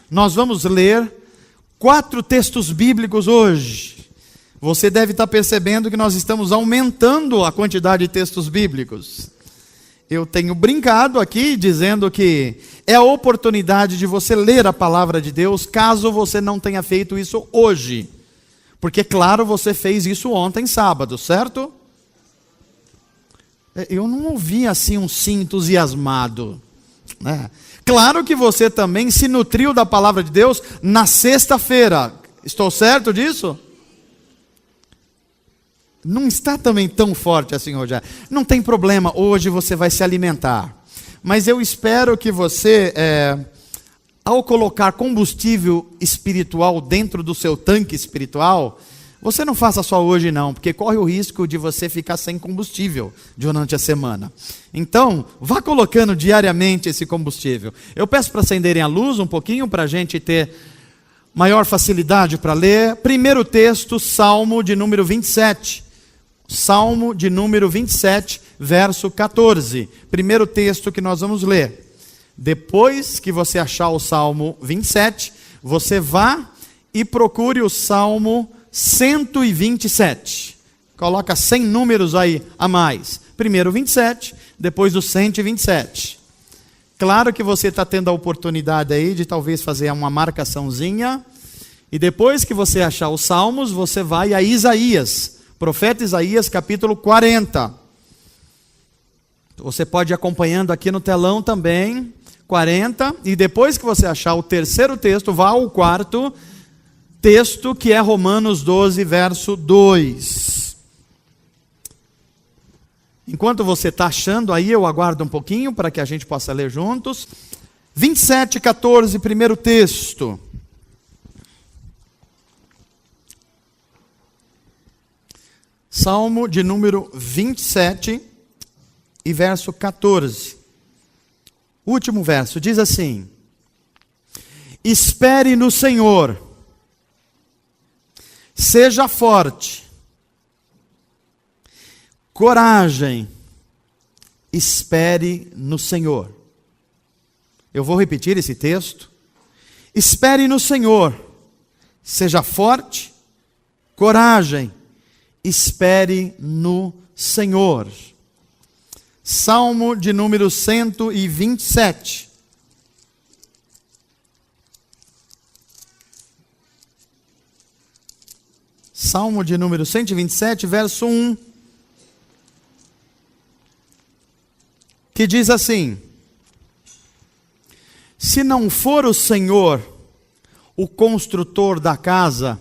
Nós vamos ler 4 textos bíblicos hoje. Você deve estar percebendo que nós estamos aumentando a quantidade de textos bíblicos. Eu tenho brincado aqui dizendo que é a oportunidade de você ler a palavra de Deus, caso você não tenha feito isso hoje. Porque, claro, você fez isso ontem, sábado, certo? Eu não ouvi assim um sim entusiasmado, né? Claro que você também se nutriu da palavra de Deus na sexta-feira. Estou certo disso? Não está também tão forte assim hoje. Não tem problema, hoje você vai se alimentar. Mas eu espero que você, ao colocar combustível espiritual dentro do seu tanque espiritual, você não faça só hoje não, porque corre o risco de você ficar sem combustível durante a semana. Então, vá colocando diariamente esse combustível. Eu peço para acenderem a luz um pouquinho, para a gente ter maior facilidade para ler. Primeiro texto, Salmo de número 27. Salmo de número 27, verso 14. Primeiro texto que nós vamos ler. Depois que você achar o Salmo 27, você vá e procure o Salmo 127. Coloca 100 números aí a mais. Primeiro 27, depois o 127. Claro que você está tendo a oportunidade aí de talvez fazer uma marcaçãozinha. E depois que você achar os Salmos, você vai a Isaías. Profeta Isaías, capítulo 40. Você pode ir acompanhando aqui no telão também. 40. E depois que você achar o terceiro texto, vá ao quarto texto, que é Romanos 12, verso 2. Enquanto você está achando aí, eu aguardo um pouquinho para que a gente possa ler juntos. 27, 14, primeiro texto. Salmo de número 27 e verso 14. Último verso, diz assim: espere no Senhor, seja forte, coragem, espere no Senhor. Eu vou repetir esse texto. Espere no Senhor, seja forte, coragem, espere no Senhor. Salmo de número 127. Salmo de número 127, verso 1. Que diz assim: se não for o Senhor o construtor da casa,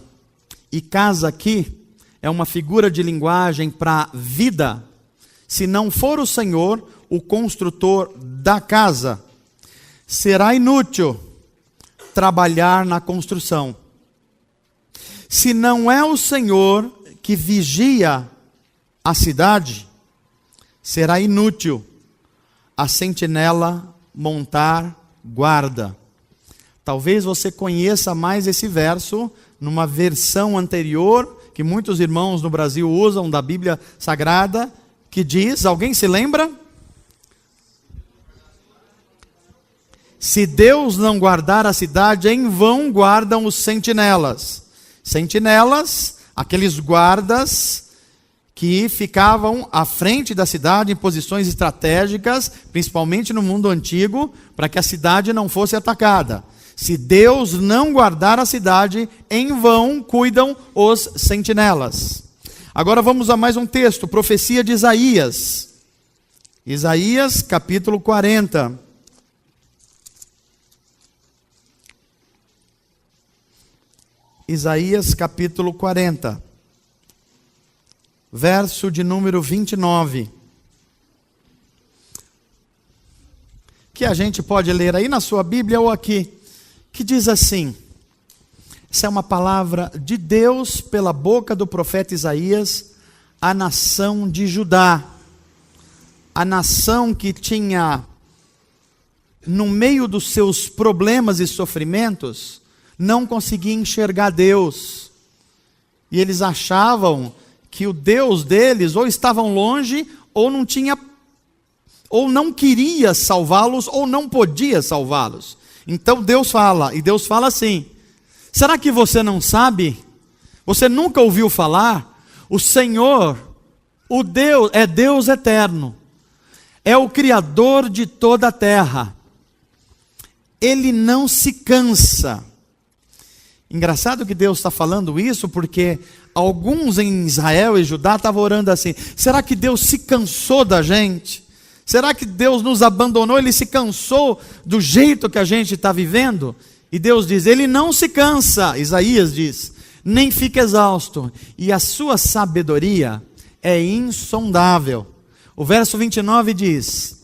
e casa aqui é uma figura de linguagem para vida. Se não for o Senhor o construtor da casa, será inútil trabalhar na construção. Se não é o Senhor que vigia a cidade, será inútil a sentinela montar guarda. Talvez você conheça mais esse verso numa versão anterior, que muitos irmãos no Brasil usam, da Bíblia Sagrada, que diz, alguém se lembra? Se Deus não guardar a cidade, em vão guardam os sentinelas. Sentinelas, aqueles guardas que ficavam à frente da cidade em posições estratégicas, principalmente no mundo antigo, para que a cidade não fosse atacada. Se Deus não guardar a cidade, em vão cuidam os sentinelas. Agora vamos a mais um texto, profecia de Isaías. Isaías, capítulo 40. Isaías, capítulo 40. Verso de número 29. Que a gente pode ler aí na sua Bíblia ou aqui. Que diz assim: essa é uma palavra de Deus pela boca do profeta Isaías, à nação de Judá. A nação que tinha, no meio dos seus problemas e sofrimentos, não conseguia enxergar Deus. E eles achavam que o Deus deles ou estavam longe, ou não tinha, ou não queria salvá-los, ou não podia salvá-los. Então Deus fala, e Deus fala assim: será que você não sabe? Você nunca ouviu falar? O Senhor, o Deus, é Deus eterno, é o Criador de toda a terra. Ele não se cansa. Engraçado que Deus está falando isso, porque alguns em Israel e Judá estavam orando assim: será que Deus se cansou da gente? Será que Deus nos abandonou? Ele se cansou do jeito que a gente está vivendo? E Deus diz: Ele não se cansa, Isaías diz, nem fica exausto, e a sua sabedoria é insondável. O verso 29 diz: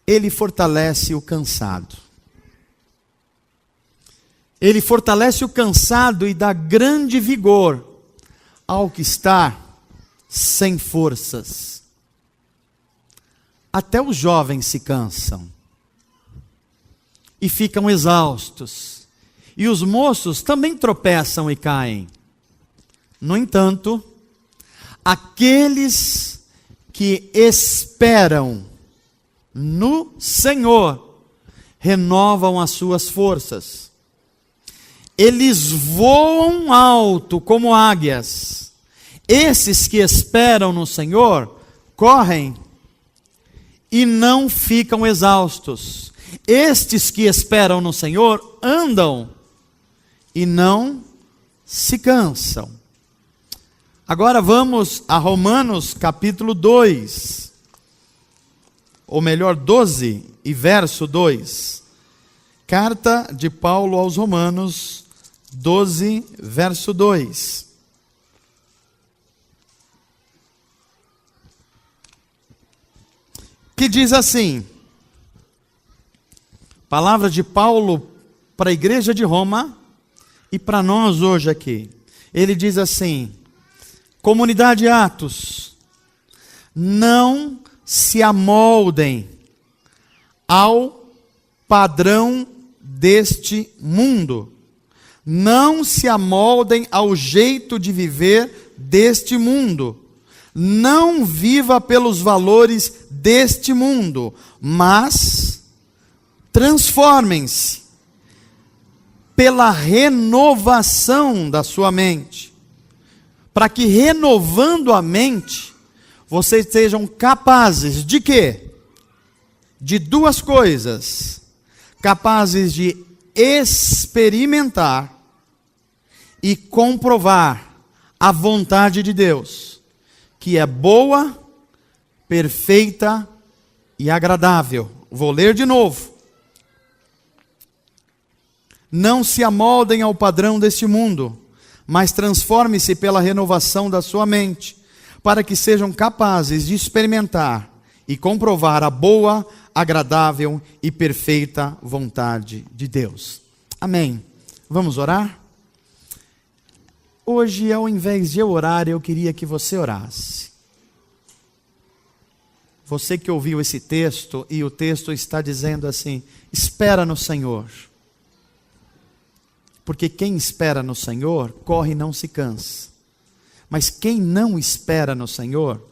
Ele fortalece o cansado. Ele fortalece o cansado e dá grande vigor ao que está sem forças. Até os jovens se cansam e ficam exaustos, e os moços também tropeçam e caem. No entanto, aqueles que esperam no Senhor renovam as suas forças. Eles voam alto como águias. Esses que esperam no Senhor correm e não ficam exaustos. Estes que esperam no Senhor andam e não se cansam. Agora vamos a Romanos capítulo 2, ou melhor 12 e verso 2. Carta de Paulo aos Romanos 12, verso 2. Que diz assim: palavra de Paulo para a igreja de Roma e para nós hoje aqui. Ele diz assim: comunidade Atos, não se amoldem ao padrão deste mundo. Não se amoldem ao jeito de viver deste mundo. Não viva pelos valores deste mundo, mas transformem-se pela renovação da sua mente, para que, renovando a mente, vocês sejam capazes de quê? De duas coisas: capazes de experimentar e comprovar a vontade de Deus, que é boa, perfeita e agradável. Vou ler de novo. Não se amoldem ao padrão deste mundo, mas transforme-se pela renovação da sua mente, para que sejam capazes de experimentar e comprovar a boa, agradável e perfeita vontade de Deus. Amém. Vamos orar? Hoje, ao invés de eu orar, eu queria que você orasse. Você que ouviu esse texto, e o texto está dizendo assim: espera no Senhor. Porque quem espera no Senhor, corre e não se cansa. Mas quem não espera no Senhor,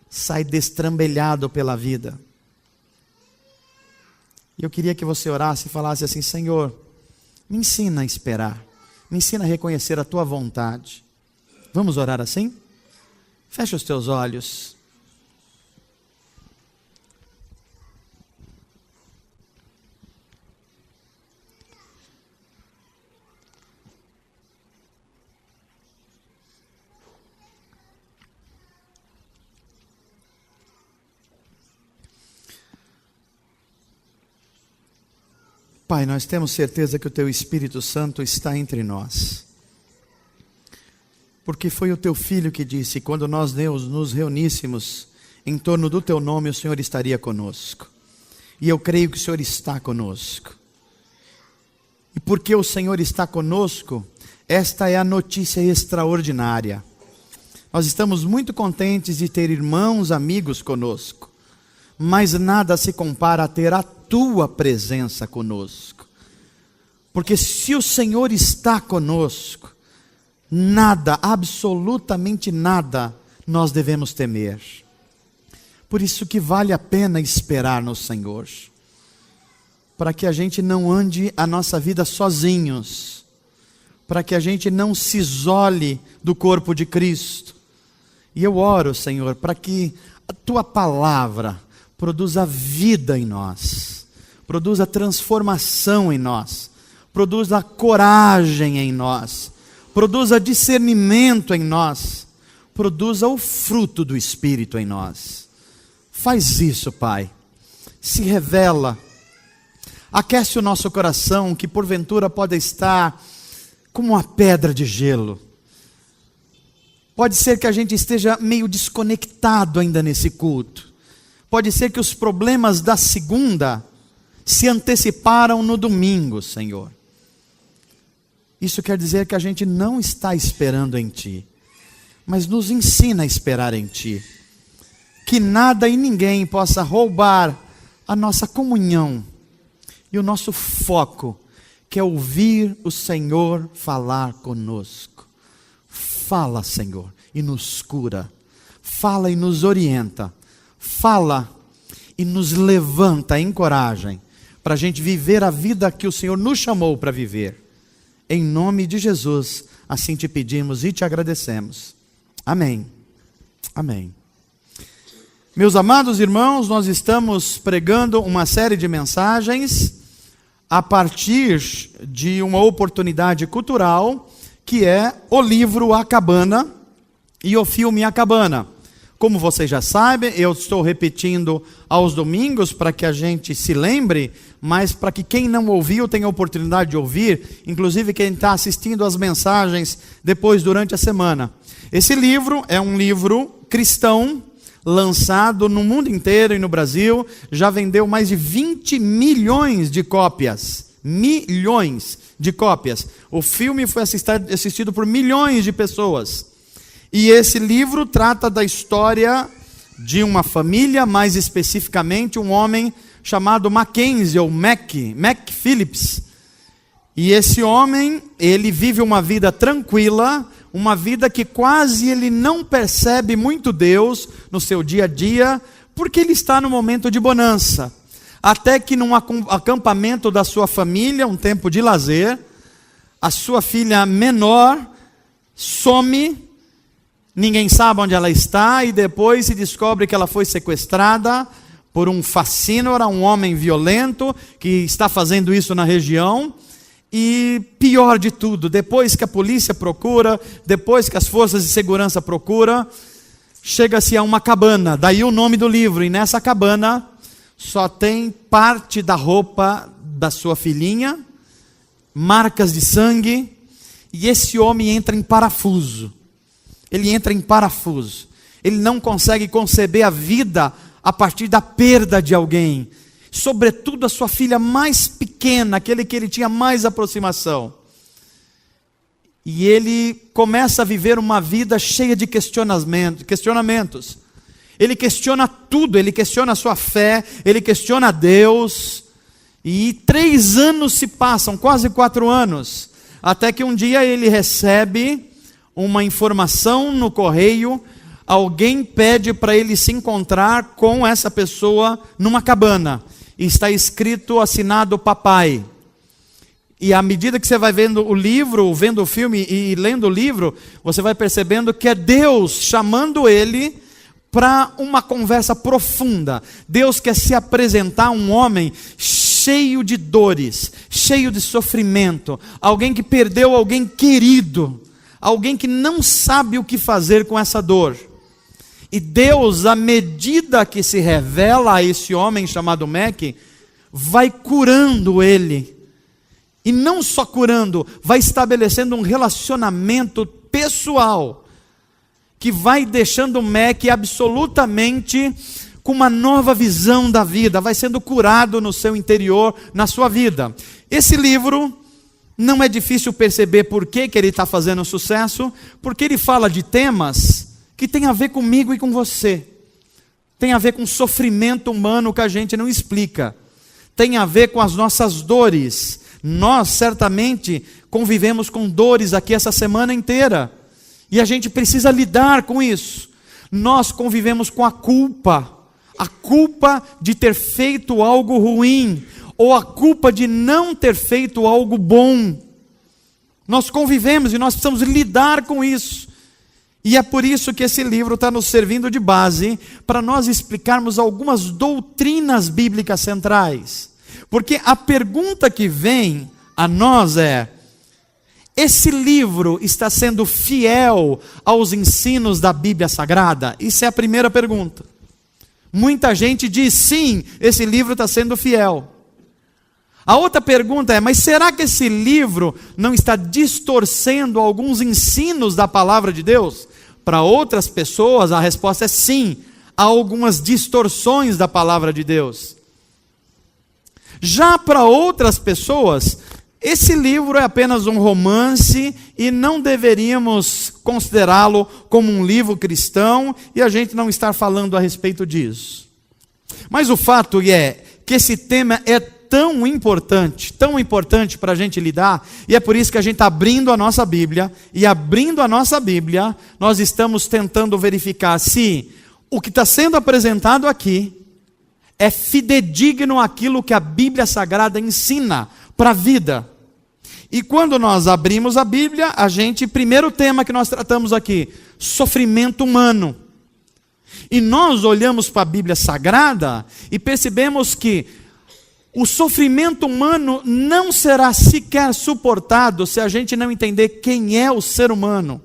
sai destrambelhado pela vida. E eu queria que você orasse e falasse assim: Senhor, me ensina a esperar. Me ensina a reconhecer a Tua vontade. Vamos orar assim? Fecha os teus olhos. Pai, nós temos certeza que o Teu Espírito Santo está entre nós. Porque foi o Teu Filho que disse: quando nós nos reuníssemos em torno do Teu nome, o Senhor estaria conosco. E eu creio que o Senhor está conosco. E porque o Senhor está conosco, esta é a notícia extraordinária. Nós estamos muito contentes de ter irmãos, amigos conosco. Mas nada se compara a ter a Tua presença conosco. Porque se o Senhor está conosco, nada, absolutamente nada, nós devemos temer. Por isso que vale a pena esperar no Senhor, para que a gente não ande a nossa vida sozinhos, para que a gente não se isole do corpo de Cristo. E eu oro, Senhor, para que a Tua palavra produza vida em nós, produza transformação em nós, produza coragem em nós, produza discernimento em nós, produza o fruto do Espírito em nós. Faz isso, Pai. Se revela. Aquece o nosso coração, que porventura pode estar como uma pedra de gelo. Pode ser que a gente esteja meio desconectado ainda nesse culto. Pode ser que os problemas da segunda se anteciparam no domingo, Senhor. Isso quer dizer que a gente não está esperando em Ti, mas nos ensina a esperar em Ti. Que nada e ninguém possa roubar a nossa comunhão e o nosso foco, que é ouvir o Senhor falar conosco. Fala, Senhor, e nos cura. Fala e nos orienta. Fala e nos levanta em coragem, para a gente viver a vida que o Senhor nos chamou para viver. Em nome de Jesus, assim te pedimos e te agradecemos. Amém. Amém. Meus amados irmãos, nós estamos pregando uma série de mensagens a partir de uma oportunidade cultural, que é o livro A Cabana e o filme A Cabana. Como vocês já sabem, eu estou repetindo aos domingos para que a gente se lembre, mas para que quem não ouviu tenha a oportunidade de ouvir, inclusive quem está assistindo as mensagens depois durante a semana. Esse livro é um livro cristão, lançado no mundo inteiro e no Brasil, já vendeu mais de 20 milhões de cópias. Milhões de cópias. O filme foi assistido por milhões de pessoas. E esse livro trata da história de uma família, mais especificamente um homem chamado Mackenzie, ou Mac Phillips. E esse homem, ele vive uma vida tranquila, uma vida que quase ele não percebe muito Deus no seu dia a dia, porque ele está no momento de bonança. Até que num acampamento da sua família, um tempo de lazer, a sua filha menor some, ninguém sabe onde ela está, e depois se descobre que ela foi sequestrada por um facínora, um homem violento, que está fazendo isso na região. E pior de tudo, depois que a polícia procura, depois que as forças de segurança procuram, chega-se a uma cabana, daí o nome do livro, e nessa cabana só tem parte da roupa da sua filhinha, marcas de sangue, e esse homem entra em parafuso. Ele entra em parafuso. Ele não consegue conceber a vida a partir da perda de alguém. Sobretudo a sua filha mais pequena, aquele que ele tinha mais aproximação. E ele começa a viver uma vida cheia de questionamentos. Ele questiona tudo, ele questiona a sua fé, ele questiona Deus. E 3 anos se passam, quase 4 anos, até que um dia ele recebe uma informação no correio. Alguém pede para ele se encontrar com essa pessoa numa cabana. E está escrito, assinado papai. E à medida que você vai vendo o livro, vendo o filme e lendo o livro, você vai percebendo que é Deus chamando ele para uma conversa profunda. Deus quer se apresentar a um homem cheio de dores, cheio de sofrimento, alguém que perdeu alguém querido, alguém que não sabe o que fazer com essa dor. E Deus, à medida que se revela a esse homem chamado Mac, vai curando ele. E não só curando, vai estabelecendo um relacionamento pessoal, que vai deixando o Mac absolutamente com uma nova visão da vida, vai sendo curado no seu interior, na sua vida. Esse livro, não é difícil perceber por que ele está fazendo sucesso, porque ele fala de temas que tem a ver comigo e com você. Tem a ver com sofrimento humano que a gente não explica. Tem a ver com as nossas dores. Nós certamente convivemos com dores aqui essa semana inteira. E a gente precisa lidar com isso. Nós convivemos com a culpa de ter feito algo ruim, ou a culpa de não ter feito algo bom. Nós convivemos e nós precisamos lidar com isso. E é por isso que esse livro está nos servindo de base para nós explicarmos algumas doutrinas bíblicas centrais. Porque a pergunta que vem a nós é: esse livro está sendo fiel aos ensinos da Bíblia Sagrada? Isso é a primeira pergunta. Muita gente diz sim, esse livro está sendo fiel. A outra pergunta é: mas será que esse livro não está distorcendo alguns ensinos da palavra de Deus? Para outras pessoas a resposta é sim, há algumas distorções da palavra de Deus. Já para outras pessoas, esse livro é apenas um romance e não deveríamos considerá-lo como um livro cristão, e a gente não está falando a respeito disso. Mas o fato é que esse tema é tão importante para a gente lidar, e é por isso que a gente está abrindo a nossa Bíblia, e abrindo a nossa Bíblia, nós estamos tentando verificar se o que está sendo apresentado aqui é fidedigno àquilo que a Bíblia Sagrada ensina para a vida. E quando nós abrimos a Bíblia, primeiro tema que nós tratamos aqui, sofrimento humano. E nós olhamos para a Bíblia Sagrada e percebemos que o sofrimento humano não será sequer suportado se a gente não entender quem é o ser humano.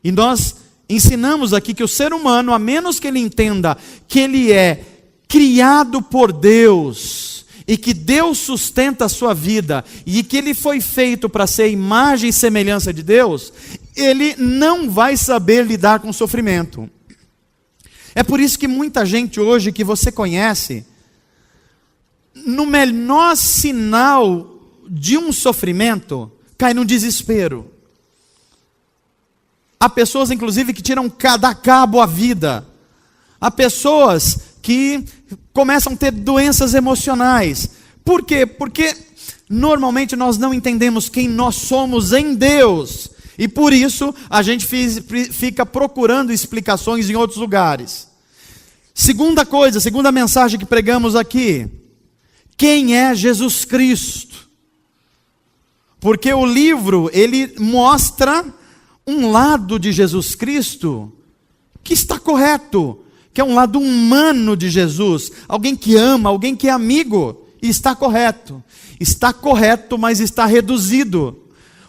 E nós ensinamos aqui que o ser humano, a menos que ele entenda que ele é criado por Deus, e que Deus sustenta a sua vida, e que ele foi feito para ser imagem e semelhança de Deus, ele não vai saber lidar com o sofrimento. É por isso que muita gente hoje que você conhece, no menor sinal de um sofrimento, cai no desespero. Há pessoas, inclusive, que tiram da cabo a vida. Há pessoas que começam a ter doenças emocionais. Por quê? Porque normalmente nós não entendemos quem nós somos em Deus. E por isso a gente fica procurando explicações em outros lugares. Segunda mensagem que pregamos aqui: quem é Jesus Cristo? Porque o livro, ele mostra um lado de Jesus Cristo que está correto, que é um lado humano de Jesus, alguém que ama, alguém que é amigo, e está correto, mas está reduzido,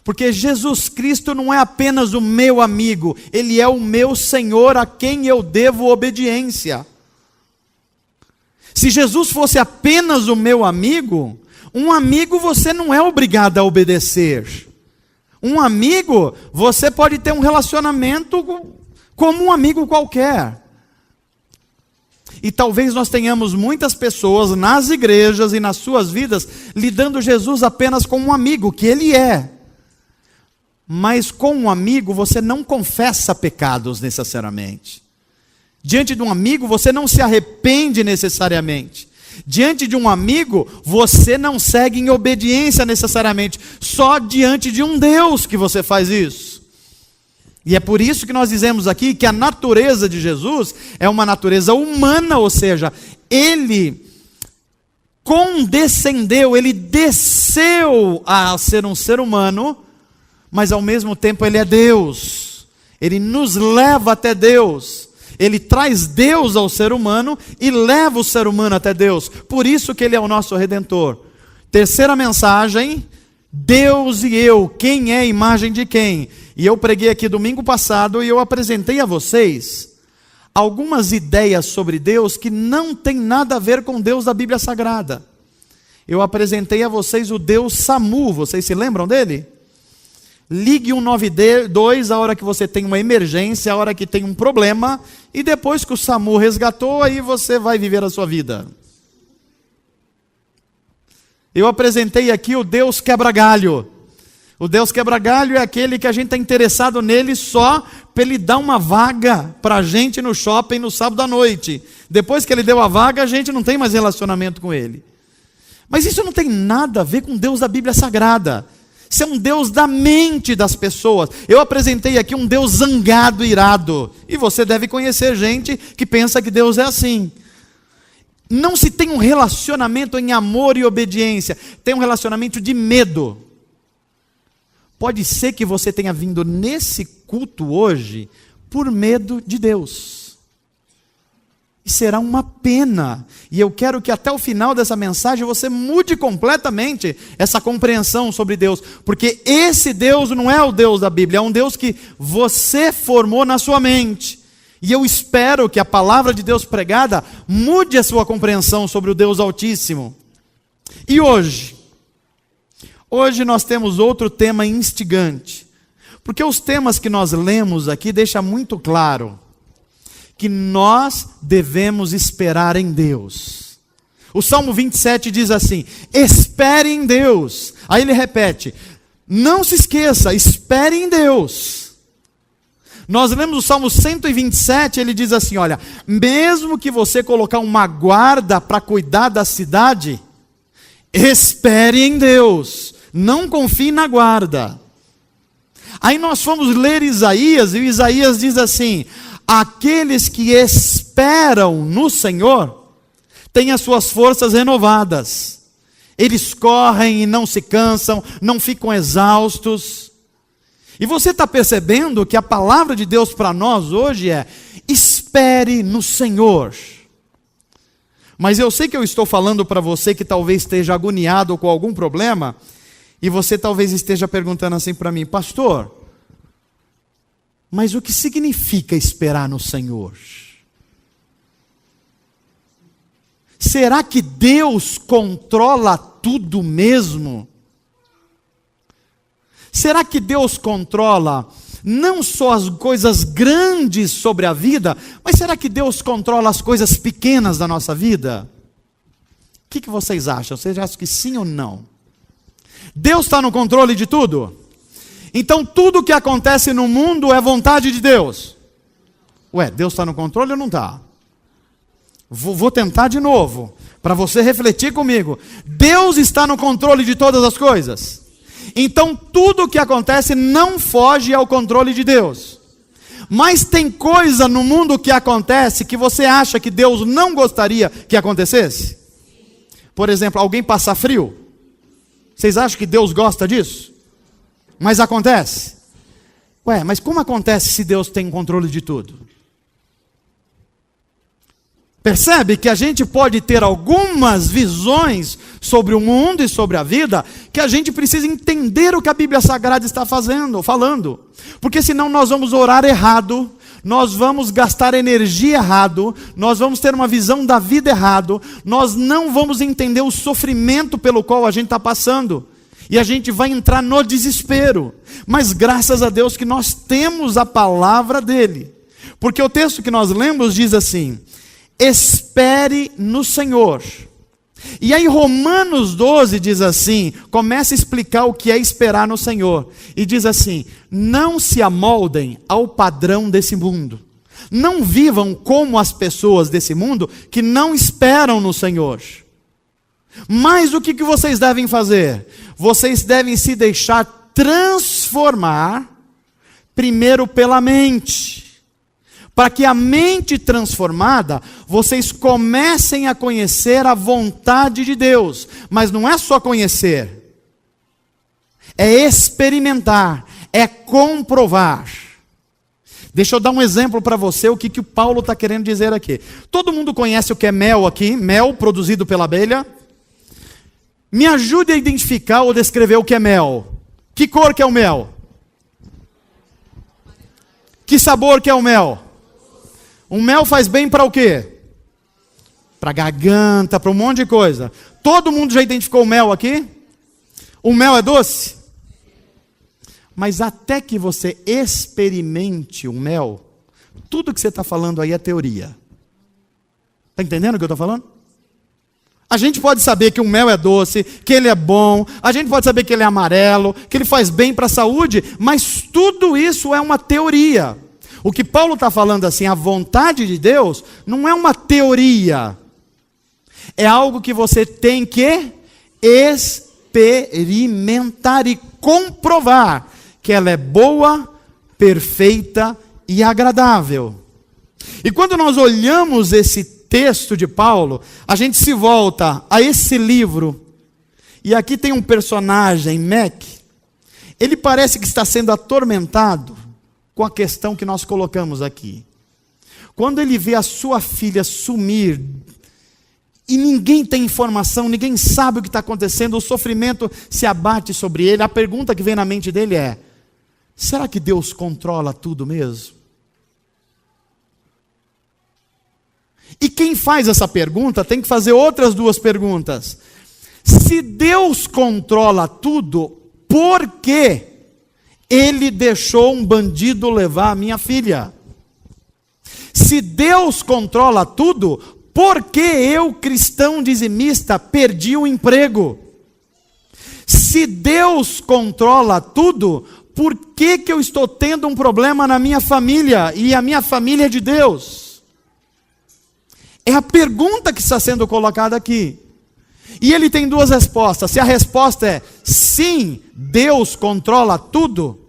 porque Jesus Cristo não é apenas o meu amigo, Ele é o meu Senhor a quem eu devo obediência. Se Jesus fosse apenas o meu amigo, um amigo você não é obrigado a obedecer. Um amigo, você pode ter um relacionamento como um amigo qualquer. E talvez nós tenhamos muitas pessoas nas igrejas e nas suas vidas lidando Jesus apenas como um amigo, que Ele é. Mas com um amigo você não confessa pecados necessariamente. Diante de um amigo você não se arrepende necessariamente. Diante de um amigo você não segue em obediência necessariamente. Só diante de um Deus que você faz isso. E é por isso que nós dizemos aqui que a natureza de Jesus é uma natureza humana, ou seja, Ele condescendeu, Ele desceu a ser um ser humano, mas ao mesmo tempo Ele é Deus. Ele nos leva até Deus. Ele traz Deus ao ser humano e leva o ser humano até Deus. Por isso que Ele é o nosso Redentor. Terceira mensagem: Deus e eu, quem é a imagem de quem? E eu preguei aqui domingo passado e eu apresentei a vocês algumas ideias sobre Deus que não tem nada a ver com Deus da Bíblia Sagrada. Eu apresentei a vocês o Deus Samu, vocês se lembram dele? Ligue 192 a hora que você tem uma emergência, a hora que tem um problema, e depois que o SAMU resgatou, aí você vai viver a sua vida. Eu apresentei aqui o Deus quebra-galho. O Deus quebra-galho é aquele que a gente está interessado nele só para Ele dar uma vaga para a gente no shopping no sábado à noite. Depois que Ele deu a vaga, a gente não tem mais relacionamento com Ele. Mas isso não tem nada a ver com Deus da Bíblia Sagrada. Isso é um Deus da mente das pessoas. Eu apresentei aqui um Deus zangado, irado. E você deve conhecer gente que pensa que Deus é assim. não se tem um relacionamento em amor e obediência, tem um relacionamento de medo. Pode ser que você tenha vindo nesse culto hoje por medo de Deus. E será uma pena. E eu quero que até o final dessa mensagem você mude completamente essa compreensão sobre Deus. Porque esse Deus não é o Deus da Bíblia, é um Deus que você formou na sua mente. E eu espero que a palavra de Deus pregada mude a sua compreensão sobre o Deus Altíssimo. E hoje nós temos outro tema instigante. Porque os temas que nós lemos aqui deixam muito claro que nós devemos esperar em Deus. O Salmo 27 diz assim: espere em Deus. Aí ele repete: não se esqueça, espere em Deus. Nós lemos o Salmo 127, ele diz assim: olha, mesmo que você colocar uma guarda para cuidar da cidade, espere em Deus, não confie na guarda. Aí nós fomos ler Isaías, e Isaías diz assim: aqueles que esperam no Senhor têm as suas forças renovadas. Eles correm e não se cansam, não ficam exaustos. E você está percebendo que a palavra de Deus para nós hoje é: espere no Senhor. Mas eu sei que eu estou falando para você que talvez esteja agoniado com algum problema, e você talvez esteja perguntando assim para mim: pastor, mas o que significa esperar no Senhor? Será que Deus controla tudo mesmo? Será que Deus controla não só as coisas grandes sobre a vida, mas será que Deus controla as coisas pequenas da nossa vida? O que vocês acham? Vocês acham que sim ou não? Deus está no controle de tudo? Então tudo que acontece no mundo é vontade de Deus? Ué, Deus está no controle ou não está? Vou tentar de novo, para você refletir comigo. Deus está no controle de todas as coisas? Então tudo o que acontece não foge ao controle de Deus. Mas tem coisa no mundo que acontece que você acha que Deus não gostaria que acontecesse? Por exemplo, alguém passar frio. Vocês acham que Deus gosta disso? Mas acontece. Ué, mas como acontece se Deus tem controle de tudo? Percebe que a gente pode ter algumas visões sobre o mundo e sobre a vida, que a gente precisa entender o que a Bíblia Sagrada está falando. Porque senão nós vamos orar errado, nós vamos gastar energia errado, nós vamos ter uma visão da vida errado, nós não vamos entender o sofrimento pelo qual a gente está passando. E a gente vai entrar no desespero. Mas graças a Deus que nós temos a palavra dele. Porque o texto que nós lemos diz assim: espere no Senhor. E aí Romanos 12 diz assim, começa a explicar o que é esperar no Senhor. E diz assim: não se amoldem ao padrão desse mundo. Não vivam como as pessoas desse mundo que não esperam no Senhor. Mas o que vocês devem fazer? Vocês devem se deixar transformar primeiro pela mente. Para que a mente transformada, vocês comecem a conhecer a vontade de Deus. Mas não é só conhecer. É experimentar. É comprovar. Deixa eu dar um exemplo para você, o que o Paulo está querendo dizer aqui. Todo mundo conhece o que é mel aqui? Mel produzido pela abelha? Me ajude a identificar ou descrever o que é mel. Que cor que é o mel? Que sabor que é o mel? O mel faz bem para o quê? Para a garganta, para um monte de coisa. Todo mundo já identificou o mel aqui? O mel é doce? Mas até que você experimente o mel, tudo que você está falando aí é teoria. Está entendendo o que eu estou falando? A gente pode saber que o mel é doce, que ele é bom, a gente pode saber que ele é amarelo, que ele faz bem para a saúde, mas tudo isso é uma teoria. O que Paulo está falando assim, a vontade de Deus, não é uma teoria. É algo que você tem que experimentar e comprovar que ela é boa, perfeita e agradável. E quando nós olhamos esse texto de Paulo, a gente se volta a esse livro, e aqui tem um personagem, Mac, ele parece que está sendo atormentado com a questão que nós colocamos aqui. Quando ele vê a sua filha sumir, e ninguém tem informação, ninguém sabe o que está acontecendo, o sofrimento se abate sobre ele, a pergunta que vem na mente dele é: será que Deus controla tudo mesmo? E quem faz essa pergunta tem que fazer outras duas perguntas. Se Deus controla tudo, por que Ele deixou um bandido levar a minha filha? Se Deus controla tudo, por que eu, cristão dizimista, perdi o emprego? Se Deus controla tudo, por que eu estou tendo um problema na minha família, e a minha família é de Deus? É a pergunta que está sendo colocada aqui. E ele tem duas respostas. Se a resposta é sim, Deus controla tudo,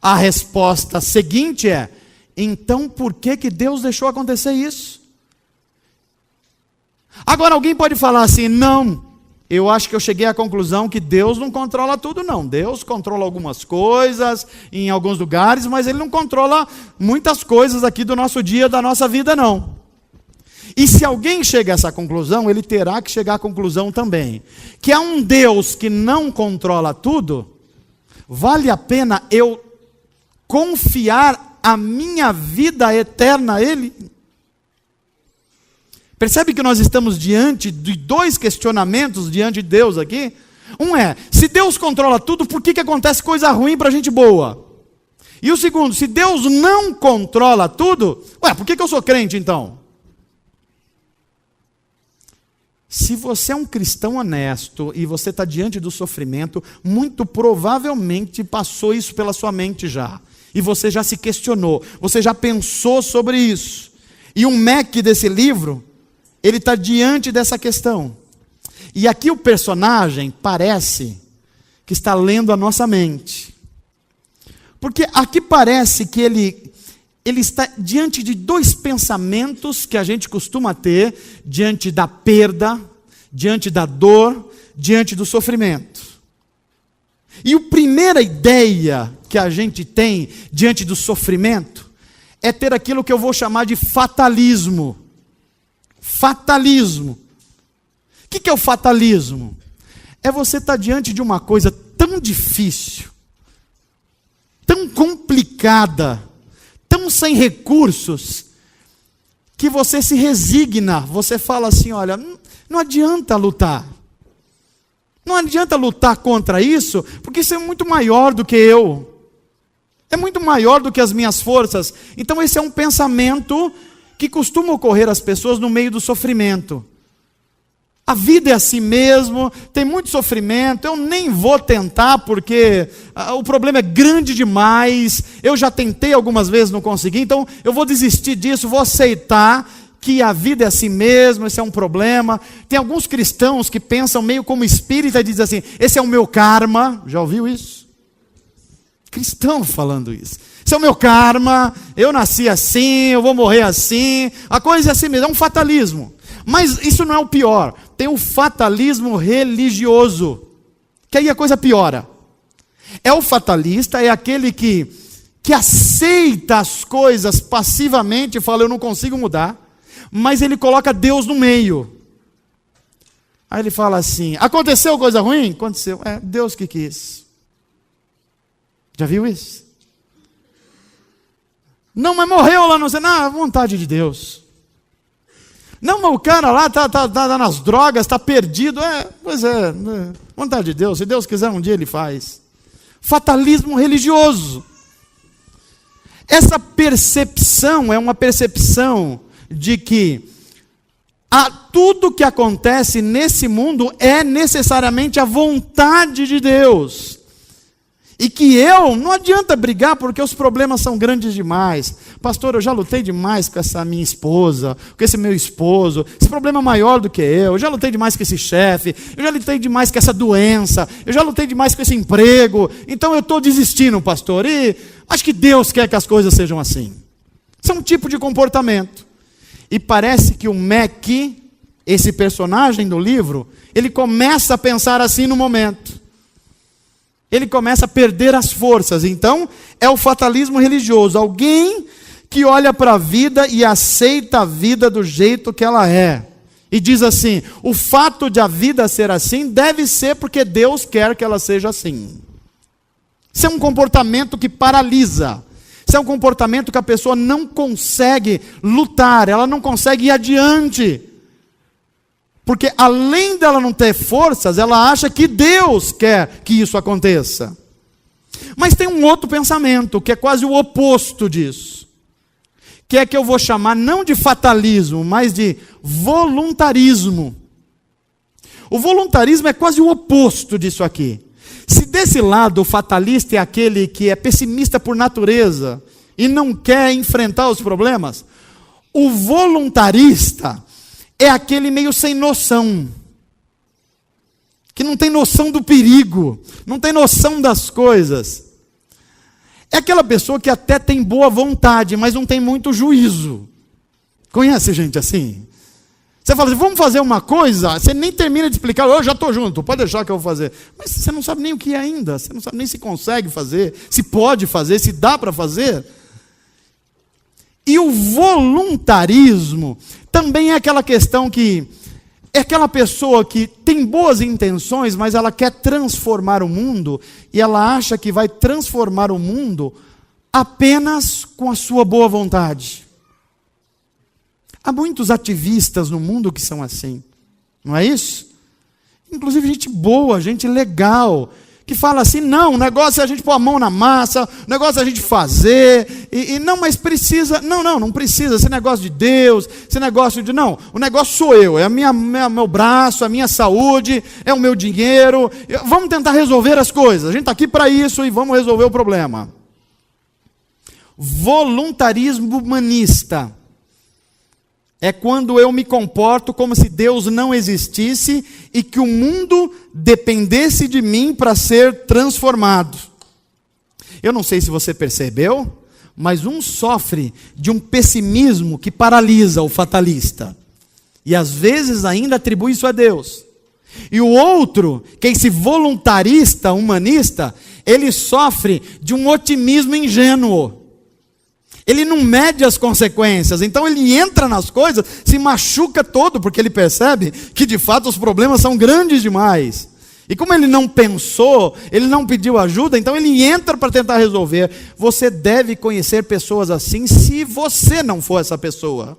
a resposta seguinte é: então por que Deus deixou acontecer isso? Agora alguém pode falar assim: não, eu acho que eu cheguei à conclusão que Deus não controla tudo não. Deus controla algumas coisas em alguns lugares, mas Ele não controla muitas coisas aqui do nosso dia, da nossa vida não. E se alguém chega a essa conclusão, ele terá que chegar à conclusão também que há um Deus que não controla tudo. Vale a pena eu confiar a minha vida eterna a Ele? Percebe que nós estamos diante de dois questionamentos diante de Deus aqui? Um é: se Deus controla tudo, por que acontece coisa ruim para gente boa? E o segundo: se Deus não controla tudo, por que eu sou crente então? Se você é um cristão honesto e você está diante do sofrimento, muito provavelmente passou isso pela sua mente já. E você já se questionou, você já pensou sobre isso. E o Mac desse livro, ele está diante dessa questão. E aqui o personagem parece que está lendo a nossa mente. Porque aqui parece que ele está diante de dois pensamentos que a gente costuma ter diante da perda, diante da dor, diante do sofrimento. E a primeira ideia que a gente tem diante do sofrimento é ter aquilo que eu vou chamar de fatalismo. Fatalismo. O que é o fatalismo? É você estar diante de uma coisa tão difícil, tão complicada, tão sem recursos, que você se resigna, você fala assim: olha, não adianta lutar. Não adianta lutar contra isso, porque isso é muito maior do que eu. É muito maior do que as minhas forças. Então esse é um pensamento que costuma ocorrer às pessoas no meio do sofrimento. A vida é assim mesmo, tem muito sofrimento, eu nem vou tentar porque o problema é grande demais, eu já tentei algumas vezes, não consegui, então eu vou desistir disso, vou aceitar que a vida é assim mesmo, esse é um problema. Tem alguns cristãos que pensam meio como espírita e dizem assim: esse é o meu karma. Já ouviu isso? Cristão falando isso. Esse é o meu karma, eu nasci assim, eu vou morrer assim, a coisa é assim mesmo, é um fatalismo. Mas isso não é o pior, tem o fatalismo religioso, que aí a coisa piora. É o fatalista, é aquele que aceita as coisas passivamente e fala: eu não consigo mudar, mas ele coloca Deus no meio. Aí ele fala assim: aconteceu coisa ruim? Aconteceu, Deus que quis. Já viu isso? Não, mas morreu lá, não sei, não, vontade de Deus. Não, mas o cara lá tá nas drogas, está perdido. Pois é, vontade de Deus. Se Deus quiser, um dia Ele faz. Fatalismo religioso. Essa percepção é uma percepção de que tudo que acontece nesse mundo é necessariamente a vontade de Deus. E que não adianta brigar porque os problemas são grandes demais. Pastor, eu já lutei demais com essa minha esposa, com esse meu esposo. Esse problema é maior do que eu já lutei demais com esse chefe, eu já lutei demais com essa doença, eu já lutei demais com esse emprego. Então eu estou desistindo, pastor. E acho que Deus quer que as coisas sejam assim. Isso é um tipo de comportamento. E parece que o Mac, esse personagem do livro, ele começa a pensar assim no momento. Ele começa a perder as forças. Então, é o fatalismo religioso. Alguém que olha para a vida e aceita a vida do jeito que ela é. E diz assim, o fato de a vida ser assim, deve ser porque Deus quer que ela seja assim. Isso é um comportamento que paralisa. Isso é um comportamento que a pessoa não consegue lutar, ela não consegue ir adiante. Porque além dela não ter forças, ela acha que Deus quer que isso aconteça. Mas tem um outro pensamento, que é quase o oposto disso. Que é que eu vou chamar não de fatalismo, mas de voluntarismo. O voluntarismo é quase o oposto disso aqui. Se desse lado o fatalista é aquele que é pessimista por natureza e não quer enfrentar os problemas, o voluntarista é aquele meio sem noção, que não tem noção do perigo, não tem noção das coisas. É aquela pessoa que até tem boa vontade, mas não tem muito juízo. Conhece gente assim? Você fala assim, vamos fazer uma coisa, você nem termina de explicar, eu já estou junto, pode deixar que eu vou fazer. Mas você não sabe nem o que é ainda, você não sabe nem se consegue fazer, se pode fazer, se dá para fazer. E o voluntarismo também é aquela questão que é aquela pessoa que tem boas intenções, mas ela quer transformar o mundo, e ela acha que vai transformar o mundo apenas com a sua boa vontade. Há muitos ativistas no mundo que são assim, não é isso? Inclusive gente boa, gente legal, que fala assim, não, o negócio é a gente pôr a mão na massa, o negócio é a gente fazer, e não, mas precisa, não precisa, esse negócio de Deus, esse negócio de, não, o negócio sou eu, é meu braço, a minha saúde, é o meu dinheiro, vamos tentar resolver as coisas, a gente está aqui para isso e vamos resolver o problema. Voluntarismo humanista é quando eu me comporto como se Deus não existisse e que o mundo dependesse de mim para ser transformado. Eu não sei se você percebeu, mas um sofre de um pessimismo que paralisa o fatalista. E às vezes ainda atribui isso a Deus. E o outro, que é esse voluntarista, humanista, ele sofre de um otimismo ingênuo. Ele não mede as consequências, então ele entra nas coisas, se machuca todo, porque ele percebe que de fato os problemas são grandes demais. E como ele não pensou, ele não pediu ajuda, então ele entra para tentar resolver. Você deve conhecer pessoas assim, se você não for essa pessoa.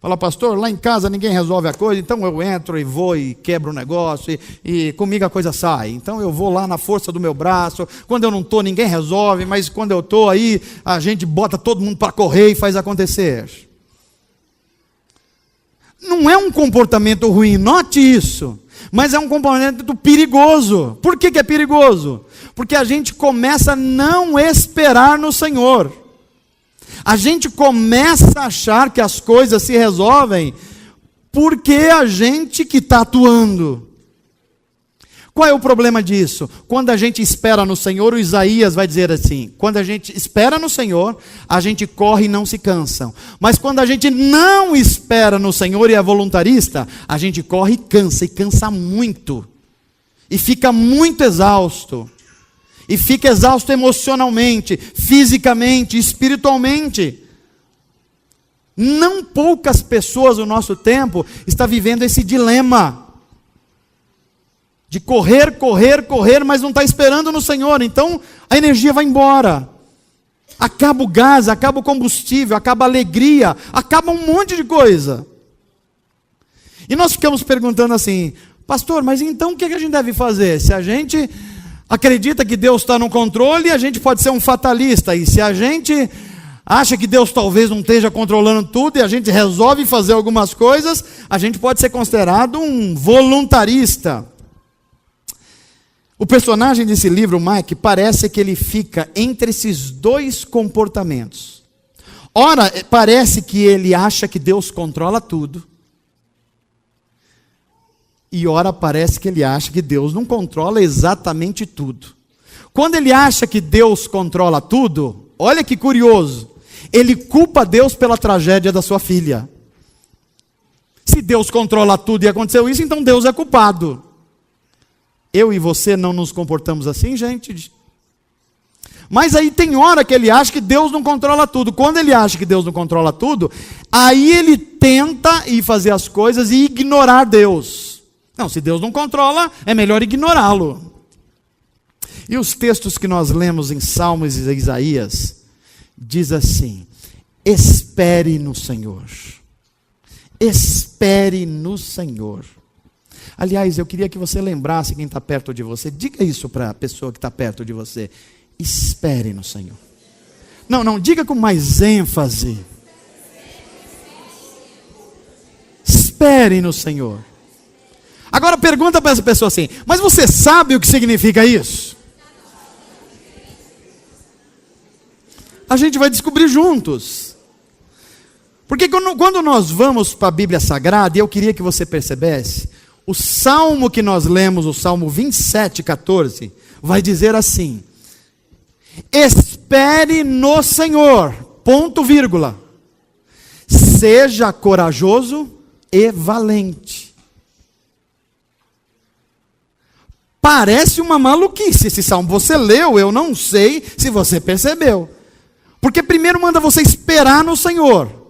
Fala, pastor, lá em casa ninguém resolve a coisa, então eu entro e vou e quebro o negócio, e comigo a coisa sai. Então eu vou lá na força do meu braço, quando eu não estou ninguém resolve, mas quando eu estou aí, a gente bota todo mundo para correr e faz acontecer. Não é um comportamento ruim, note isso, mas é um comportamento perigoso. Por que é perigoso? Porque a gente começa a não esperar no Senhor. A gente começa a achar que as coisas se resolvem porque a gente que está atuando. Qual é o problema disso? Quando a gente espera no Senhor, o Isaías vai dizer assim, quando a gente espera no Senhor, a gente corre e não se cansa. Mas quando a gente não espera no Senhor e é voluntarista, a gente corre e cansa muito. E fica muito exausto. E fica exausto emocionalmente, fisicamente, espiritualmente. Não poucas pessoas no nosso tempo estão vivendo esse dilema. De correr, mas não está esperando no Senhor. Então a energia vai embora. Acaba o gás, acaba o combustível, acaba a alegria, acaba um monte de coisa. E nós ficamos perguntando assim, pastor, mas então o que a gente deve fazer? Se a gente acredita que Deus está no controle, a gente pode ser um fatalista. E se a gente acha que Deus talvez não esteja controlando tudo e a gente resolve fazer algumas coisas, a gente pode ser considerado um voluntarista. O personagem desse livro, Mike, parece que ele fica entre esses dois comportamentos. Ora, parece que ele acha que Deus controla tudo. E ora parece que ele acha que Deus não controla exatamente tudo. Quando ele acha que Deus controla tudo, olha que curioso, ele culpa Deus pela tragédia da sua filha. Se Deus controla tudo e aconteceu isso, então Deus é culpado. Eu e você não nos comportamos assim, gente? Mas aí tem hora que ele acha que Deus não controla tudo. Quando ele acha que Deus não controla tudo, aí ele tenta ir fazer as coisas e ignorar Deus. Não, se Deus não controla, é melhor ignorá-lo. E os textos que nós lemos em Salmos e Isaías, diz assim: espere no Senhor. Espere no Senhor. Aliás, eu queria que você lembrasse quem está perto de você. Diga isso para a pessoa que está perto de você. Espere no Senhor. Não, diga com mais ênfase. Espere no Senhor. Agora pergunta para essa pessoa assim: mas você sabe o que significa isso? A gente vai descobrir juntos. Porque quando nós vamos para a Bíblia Sagrada, e eu queria que você percebesse, o salmo que nós lemos, o Salmo 27:14, vai dizer assim: espere no Senhor, ponto, vírgula, seja corajoso e valente. Parece uma maluquice esse salmo. Você leu, eu não sei se você percebeu. Porque primeiro manda você esperar no Senhor.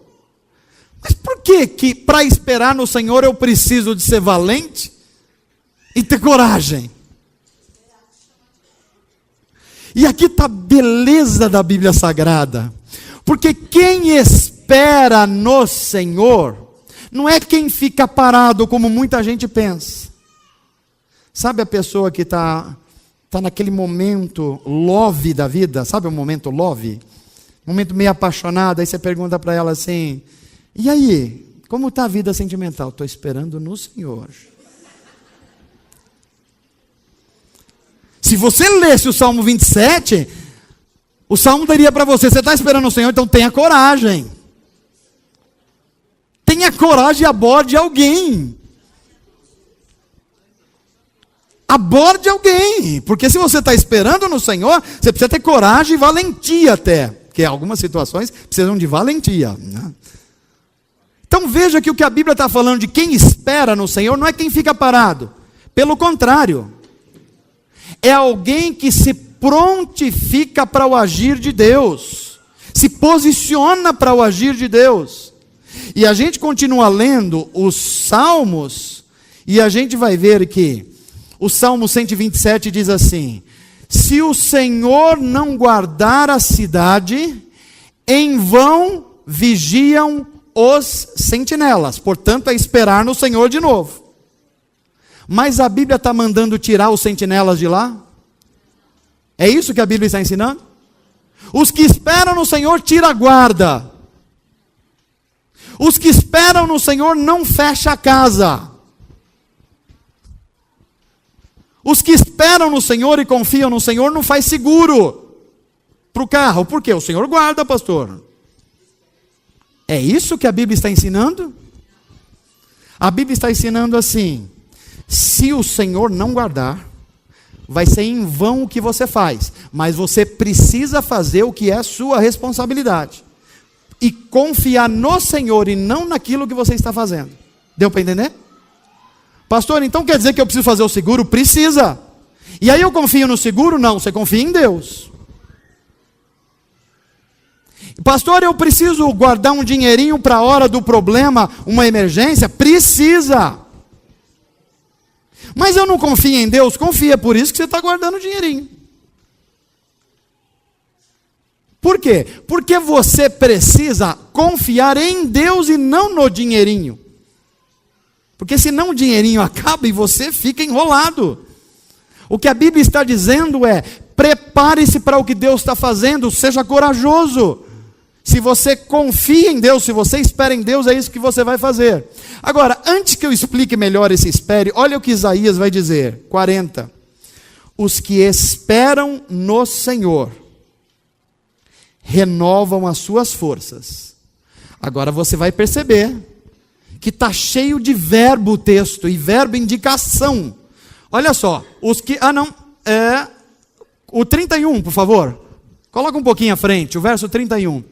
Mas por que para esperar no Senhor eu preciso de ser valente e ter coragem? E aqui está a beleza da Bíblia Sagrada. Porque quem espera no Senhor não é quem fica parado como muita gente pensa. Sabe a pessoa que está naquele momento love da vida? Sabe o momento love? Momento meio apaixonado, aí você pergunta para ela assim: e aí, como está a vida sentimental? Estou esperando no Senhor. Se você lesse o Salmo 27, o Salmo daria para você: você está esperando no Senhor, então tenha coragem. Tenha coragem e aborde alguém. Aborde alguém, porque se você está esperando no Senhor, você precisa ter coragem e valentia até, porque algumas situações precisam de valentia, né? Então veja que o que a Bíblia está falando de quem espera no Senhor não é quem fica parado, pelo contrário, é alguém que se prontifica para o agir de Deus, se posiciona para o agir de Deus. E a gente continua lendo os Salmos, e a gente vai ver que o Salmo 127 diz assim: se o Senhor não guardar a cidade, em vão vigiam os sentinelas. Portanto, é esperar no Senhor de novo. Mas a Bíblia está mandando tirar os sentinelas de lá? É isso que a Bíblia está ensinando? Os que esperam no Senhor, tira a guarda. Os que esperam no Senhor, não fecha a casa. Os que esperam no Senhor e confiam no Senhor, não faz seguro para o carro. Por quê? O Senhor guarda, pastor. É isso que a Bíblia está ensinando? A Bíblia está ensinando assim: se o Senhor não guardar, vai ser em vão o que você faz, mas você precisa fazer o que é sua responsabilidade, e confiar no Senhor e não naquilo que você está fazendo. Deu para entender? Pastor, então quer dizer que eu preciso fazer o seguro? Precisa. E aí eu confio no seguro? Não, você confia em Deus. Pastor, eu preciso guardar um dinheirinho para a hora do problema, uma emergência? Precisa. Mas eu não confio em Deus? Confia, por isso que você está guardando o dinheirinho. Por quê? Porque você precisa confiar em Deus e não no dinheirinho. Porque senão o dinheirinho acaba e você fica enrolado. O que a Bíblia está dizendo é: prepare-se para o que Deus está fazendo, seja corajoso. Se você confia em Deus, se você espera em Deus, é isso que você vai fazer. Agora, antes que eu explique melhor esse espere, olha o que Isaías vai dizer, 40. Os que esperam no Senhor renovam as suas forças. Agora você vai perceber que está cheio de verbo o texto, e verbo indicação. Olha só, os que... o 31, por favor. Coloca um pouquinho à frente, o verso 31.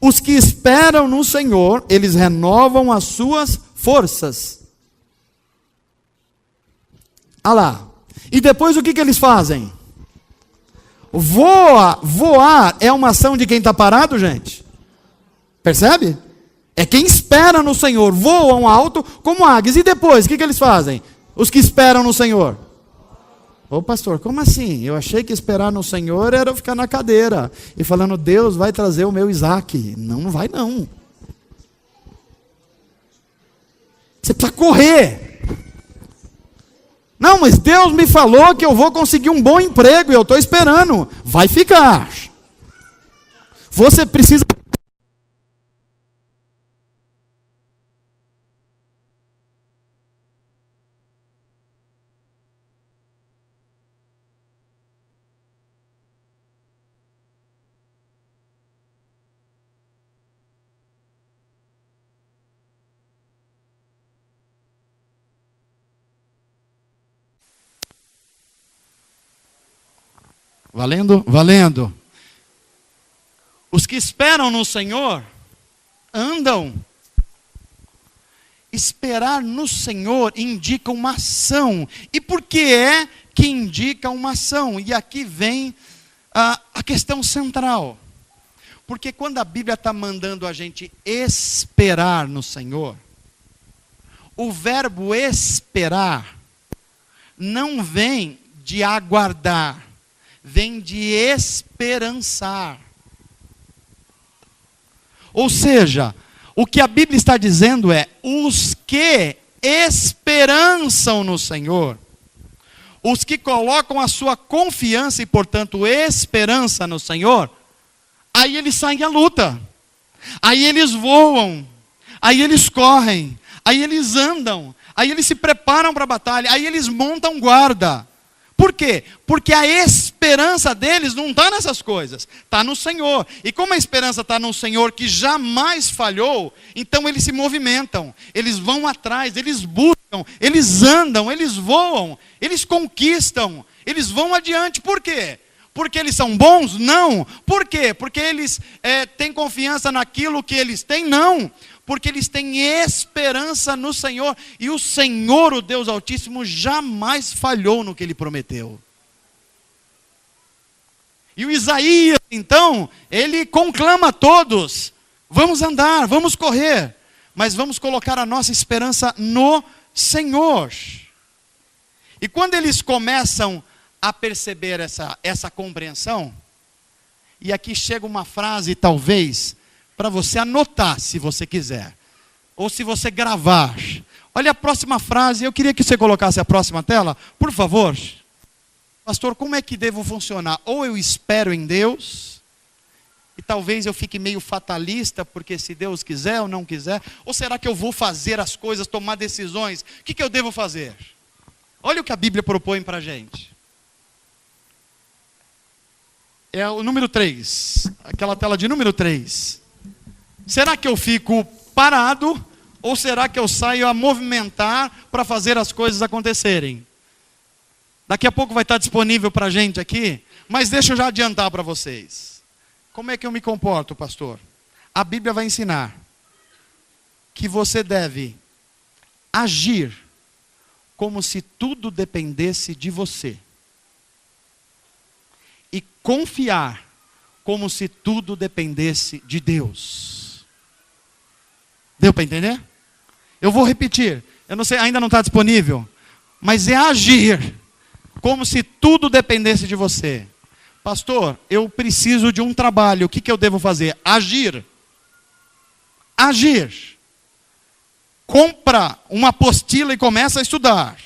Os que esperam no Senhor, eles renovam as suas forças. Ah lá. E depois o que eles fazem? Voar é uma ação de quem está parado, gente. Percebe? É quem espera no Senhor. Voam alto como águias. E depois, o que eles fazem? Os que esperam no Senhor. Ô pastor, como assim? Eu achei que esperar no Senhor era eu ficar na cadeira e falando, Deus vai trazer o meu Isaac. Não, não vai não. Você precisa correr. Não, mas Deus me falou que eu vou conseguir um bom emprego e eu estou esperando. Vai ficar. Você precisa... Valendo? Valendo. Os que esperam no Senhor andam. Esperar no Senhor indica uma ação. E por que é que indica uma ação? E aqui vem a questão central. Porque quando a Bíblia está mandando a gente esperar no Senhor, o verbo esperar não vem de aguardar, vem de esperançar. Ou seja, o que a Bíblia está dizendo é, os que esperançam no Senhor, os que colocam a sua confiança e, portanto, esperança no Senhor, aí eles saem à luta, aí eles voam, aí eles correm, aí eles andam, aí eles se preparam para a batalha, aí eles montam guarda. Por quê? Porque a esperança deles não está nessas coisas, está no Senhor. E como a esperança está no Senhor que jamais falhou, então eles se movimentam, eles vão atrás, eles buscam, eles andam, eles voam, eles conquistam, eles vão adiante. Por quê? Porque eles são bons? Não. Por quê? Porque eles têm confiança naquilo que eles têm? Não. Porque eles têm esperança no Senhor. E o Senhor, o Deus Altíssimo, jamais falhou no que Ele prometeu. E o Isaías, então, ele conclama a todos, vamos andar, vamos correr, mas vamos colocar a nossa esperança no Senhor. E quando eles começam a perceber essa compreensão, e aqui chega uma frase, talvez, para você anotar, se você quiser, ou se você gravar. Olha a próxima frase, eu queria que você colocasse a próxima tela, por favor. Pastor, como é que devo funcionar? Ou eu espero em Deus, e talvez eu fique meio fatalista, porque se Deus quiser ou não quiser, ou será que eu vou fazer as coisas, tomar decisões? O que eu devo fazer? Olha o que a Bíblia propõe para a gente. É o número 3, aquela tela de número 3. Será que eu fico parado ou será que eu saio a movimentar para fazer as coisas acontecerem? Daqui a pouco vai estar disponível para a gente aqui, mas deixa eu já adiantar para vocês. Como é que eu me comporto, pastor? A Bíblia vai ensinar que você deve agir como se tudo dependesse de você. E confiar como se tudo dependesse de Deus. Deu para entender? Eu vou repetir. Eu não sei, ainda não está disponível. Mas é agir como se tudo dependesse de você. Pastor, eu preciso de um trabalho. O que eu devo fazer? Agir. Agir. Compra uma apostila e começa a estudar.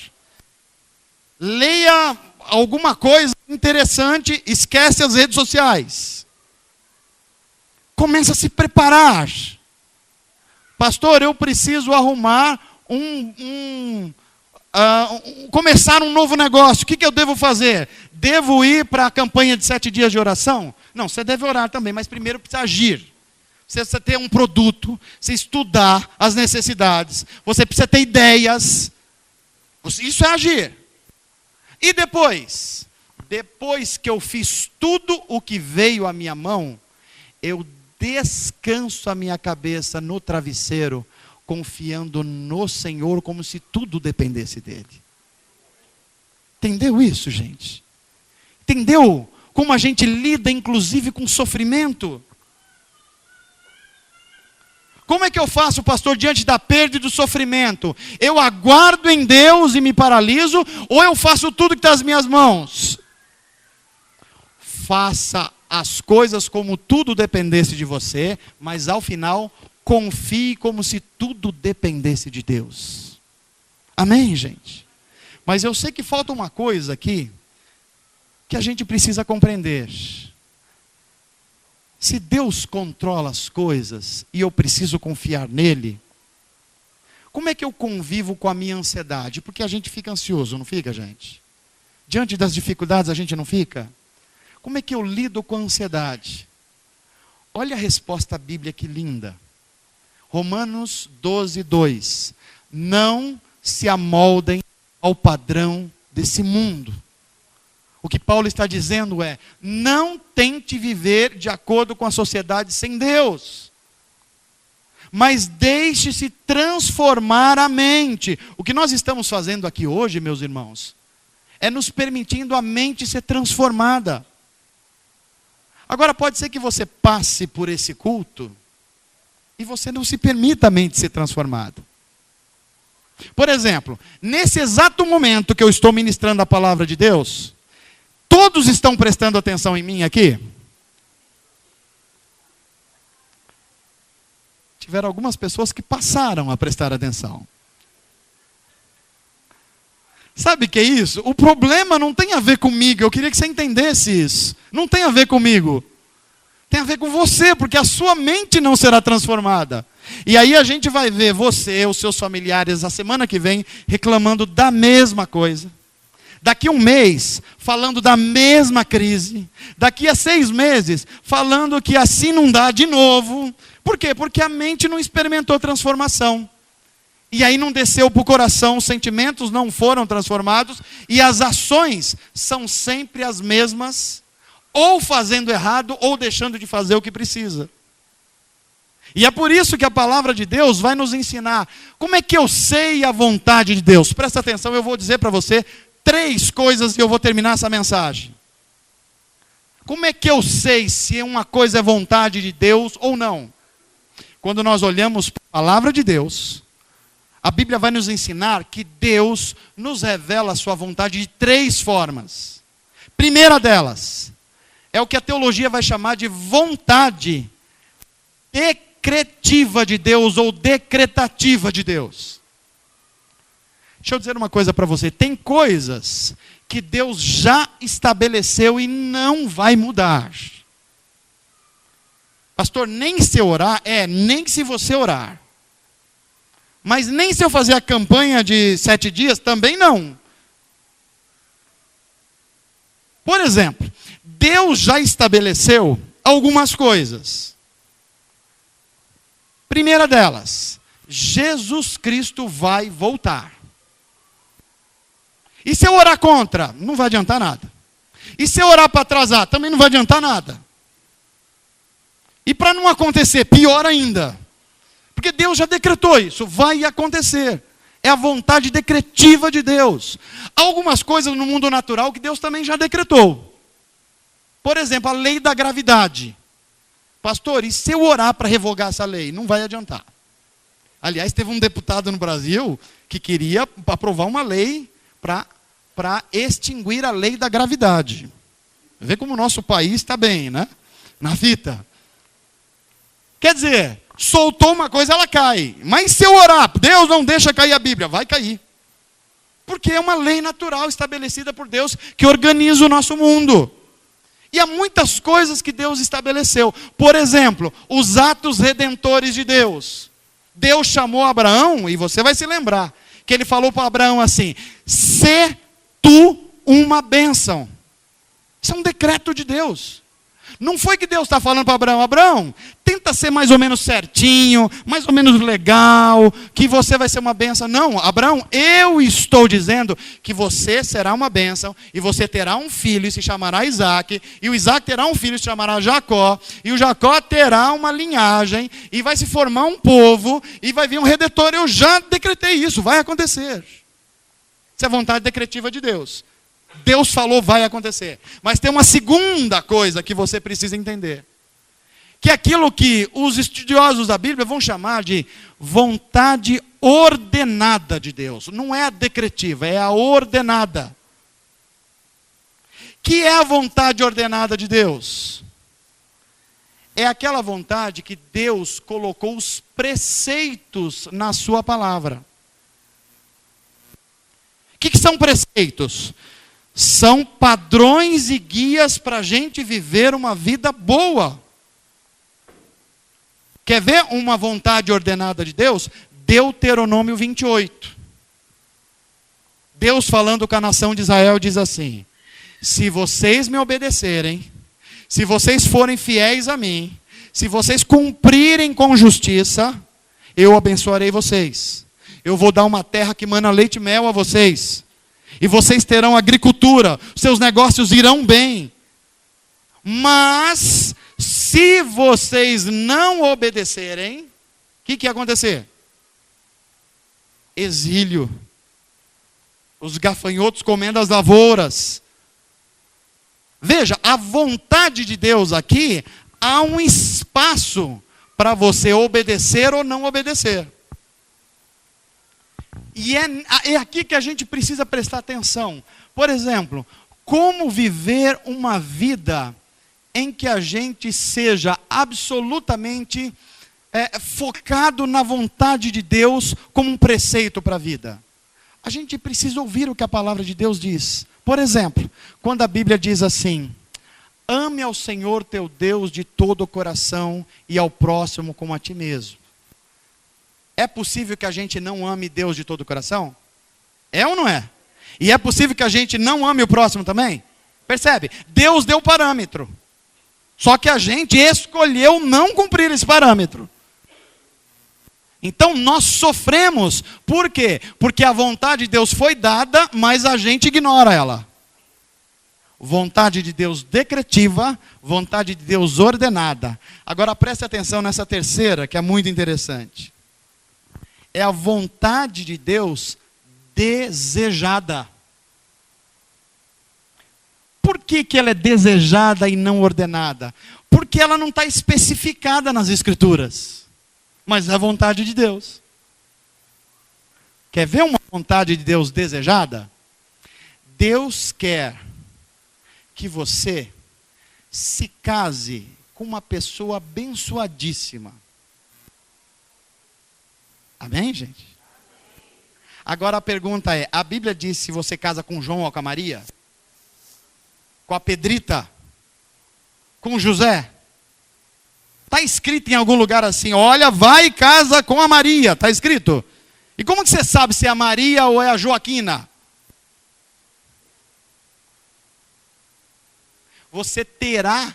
Leia alguma coisa interessante, esquece as redes sociais. Começa a se preparar. Pastor, eu preciso arrumar começar um novo negócio. O que eu devo fazer? Devo ir para a campanha de 7 dias de oração? Não, você deve orar também, mas primeiro precisa agir. Você precisa ter um produto, você estudar as necessidades, você precisa ter ideias. Isso é agir. E depois? Depois que eu fiz tudo o que veio à minha mão, eu descanso a minha cabeça no travesseiro confiando no Senhor como se tudo dependesse dele. Entendeu isso, gente? Entendeu como a gente lida, inclusive, com sofrimento? Como é que eu faço, pastor, diante da perda e do sofrimento? Eu aguardo em Deus e me paraliso, ou eu faço tudo que está nas minhas mãos? Faça as coisas como tudo dependesse de você, mas ao final, confie como se tudo dependesse de Deus. Amém, gente? Mas eu sei que falta uma coisa aqui, que a gente precisa compreender. Se Deus controla as coisas e eu preciso confiar nele, como é que eu convivo com a minha ansiedade? Porque a gente fica ansioso, não fica, gente? Diante das dificuldades a gente não fica? Como é que eu lido com a ansiedade? Olha a resposta da Bíblia que linda. Romanos 12, 2. Não se amoldem ao padrão desse mundo. O que Paulo está dizendo é, não tente viver de acordo com a sociedade sem Deus. Mas deixe-se transformar a mente. O que nós estamos fazendo aqui hoje, meus irmãos, é nos permitindo a mente ser transformada. Agora pode ser que você passe por esse culto e você não se permita a mente ser transformada. Por exemplo, nesse exato momento que eu estou ministrando a palavra de Deus, todos estão prestando atenção em mim aqui? Tiveram algumas pessoas que passaram a prestar atenção. Sabe o que é isso? O problema não tem a ver comigo, eu queria que você entendesse isso. Não tem a ver comigo. Tem a ver com você, porque a sua mente não será transformada. E aí a gente vai ver você, os seus familiares, a semana que vem, reclamando da mesma coisa. Daqui a um mês, falando da mesma crise. Daqui a 6 meses, falando que assim não dá de novo. Por quê? Porque a mente não experimentou transformação. E aí não desceu para o coração, os sentimentos não foram transformados. E as ações são sempre as mesmas. Ou fazendo errado, ou deixando de fazer o que precisa. E é por isso que a palavra de Deus vai nos ensinar. Como é que eu sei a vontade de Deus? Presta atenção, eu vou dizer para você 3 coisas e eu vou terminar essa mensagem. Como é que eu sei se uma coisa é vontade de Deus ou não? Quando nós olhamos para a palavra de Deus, a Bíblia vai nos ensinar que Deus nos revela a sua vontade de 3 formas. Primeira delas, é o que a teologia vai chamar de vontade decretiva de Deus ou decretativa de Deus. Deixa eu dizer uma coisa para você. Tem coisas que Deus já estabeleceu e não vai mudar. Pastor, nem se orar, nem se você orar. Mas nem se eu fazer a campanha de 7 dias, também não. Por exemplo, Deus já estabeleceu algumas coisas. Primeira delas, Jesus Cristo vai voltar. E se eu orar contra? Não vai adiantar nada. E se eu orar para atrasar? Também não vai adiantar nada. E para não acontecer, pior ainda. Porque Deus já decretou isso, vai acontecer. É a vontade decretiva de Deus. Há algumas coisas no mundo natural que Deus também já decretou. Por exemplo, a lei da gravidade. Pastor, e se eu orar para revogar essa lei? Não vai adiantar. Aliás, teve um deputado no Brasil que queria aprovar uma lei para extinguir a lei da gravidade. Vê como o nosso país está bem, né? Na fita. Quer dizer, soltou uma coisa, ela cai. Mas se eu orar, Deus não deixa cair a Bíblia, vai cair. Porque é uma lei natural estabelecida por Deus que organiza o nosso mundo. E há muitas coisas que Deus estabeleceu. Por exemplo, os atos redentores de Deus. Deus chamou Abraão, e você vai se lembrar, que ele falou para Abraão assim: "Sê tu uma bênção". Isso é um decreto de Deus. Não foi que Deus está falando para Abraão: Abraão, tenta ser mais ou menos certinho, mais ou menos legal, que você vai ser uma bênção. Não, Abraão, eu estou dizendo que você será uma bênção, e você terá um filho e se chamará Isaac, e o Isaac terá um filho e se chamará Jacó, e o Jacó terá uma linhagem, e vai se formar um povo, e vai vir um redentor. Eu já decretei isso, vai acontecer. Isso é vontade decretiva de Deus. Deus falou, vai acontecer. Mas tem uma segunda coisa que você precisa entender, que é aquilo que os estudiosos da Bíblia vão chamar de vontade ordenada de Deus. Não é a decretiva, é a ordenada. Que é a vontade ordenada de Deus? É aquela vontade que Deus colocou os preceitos na sua palavra. O que são preceitos? São padrões e guias para a gente viver uma vida boa. Quer ver uma vontade ordenada de Deus? Deuteronômio 28. Deus falando com a nação de Israel diz assim: se vocês me obedecerem, se vocês forem fiéis a mim, se vocês cumprirem com justiça, eu abençoarei vocês. Eu vou dar uma terra que mana leite e mel a vocês. E vocês terão agricultura, seus negócios irão bem. Mas, se vocês não obedecerem, o que ia acontecer? Exílio. Os gafanhotos comendo as lavouras. Veja, a vontade de Deus aqui, há um espaço para você obedecer ou não obedecer. E é aqui que a gente precisa prestar atenção. Por exemplo, como viver uma vida em que a gente seja absolutamente focado na vontade de Deus como um preceito para a vida. A gente precisa ouvir o que a palavra de Deus diz. Por exemplo, quando a Bíblia diz assim: ame ao Senhor teu Deus de todo o coração e ao próximo como a ti mesmo. É possível que a gente não ame Deus de todo o coração? É ou não é? E é possível que a gente não ame o próximo também? Percebe? Deus deu parâmetro. Só que a gente escolheu não cumprir esse parâmetro. Então nós sofremos. Por quê? Porque a vontade de Deus foi dada, mas a gente ignora ela. Vontade de Deus decretiva, vontade de Deus ordenada. Agora preste atenção nessa terceira, que é muito interessante. É a vontade de Deus desejada. Por que ela é desejada e não ordenada? Porque ela não está especificada nas Escrituras. Mas é a vontade de Deus. Quer ver uma vontade de Deus desejada? Deus quer que você se case com uma pessoa abençoadíssima. Amém, gente? Agora a pergunta é: a Bíblia diz se você casa com João ou com a Maria? Com a Pedrita? Com José? Está escrito em algum lugar assim: olha, vai e casa com a Maria. Está escrito? E como que você sabe se é a Maria ou é a Joaquina? Você terá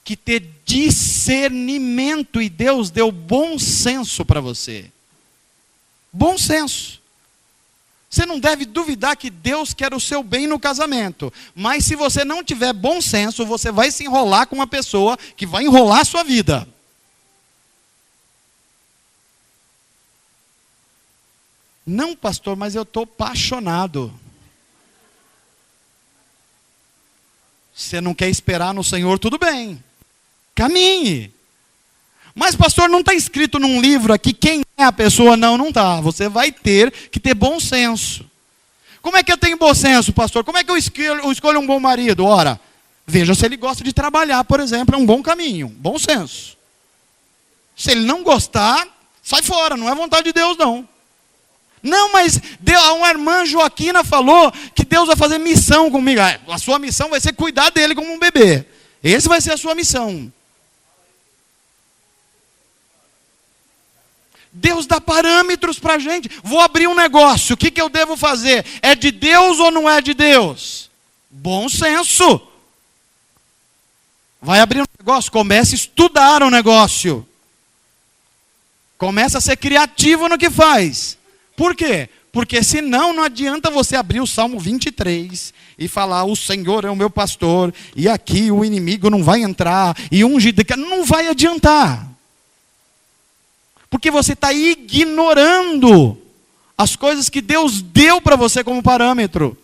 que ter discernimento, e Deus deu bom senso para você. Bom senso. Você não deve duvidar que Deus quer o seu bem no casamento. Mas se você não tiver bom senso, você vai se enrolar com uma pessoa que vai enrolar a sua vida. Não, pastor, mas eu estou apaixonado. Você não quer esperar no Senhor, tudo bem. Caminhe. Mas pastor, não está escrito num livro aqui quem é a pessoa? Não está. Você vai ter que ter bom senso. Como é que eu tenho bom senso, pastor? Como é que eu escolho um bom marido? Ora, veja se ele gosta de trabalhar, por exemplo, é um bom caminho, bom senso. Se ele não gostar, sai fora, não é vontade de Deus não. Não, mas uma irmã Joaquina falou que Deus vai fazer missão comigo. A sua missão vai ser cuidar dele como um bebê. Esse vai ser a sua missão. Deus dá parâmetros para a gente. Vou abrir um negócio, o que eu devo fazer? É de Deus ou não é de Deus? Bom senso. Vai abrir um negócio, comece a estudar o negócio. Começa a ser criativo no que faz. Por quê? Porque senão não adianta você abrir o Salmo 23 e falar, o Senhor é o meu pastor, e aqui o inimigo não vai entrar, e não vai adiantar. Porque você está ignorando as coisas que Deus deu para você como parâmetro.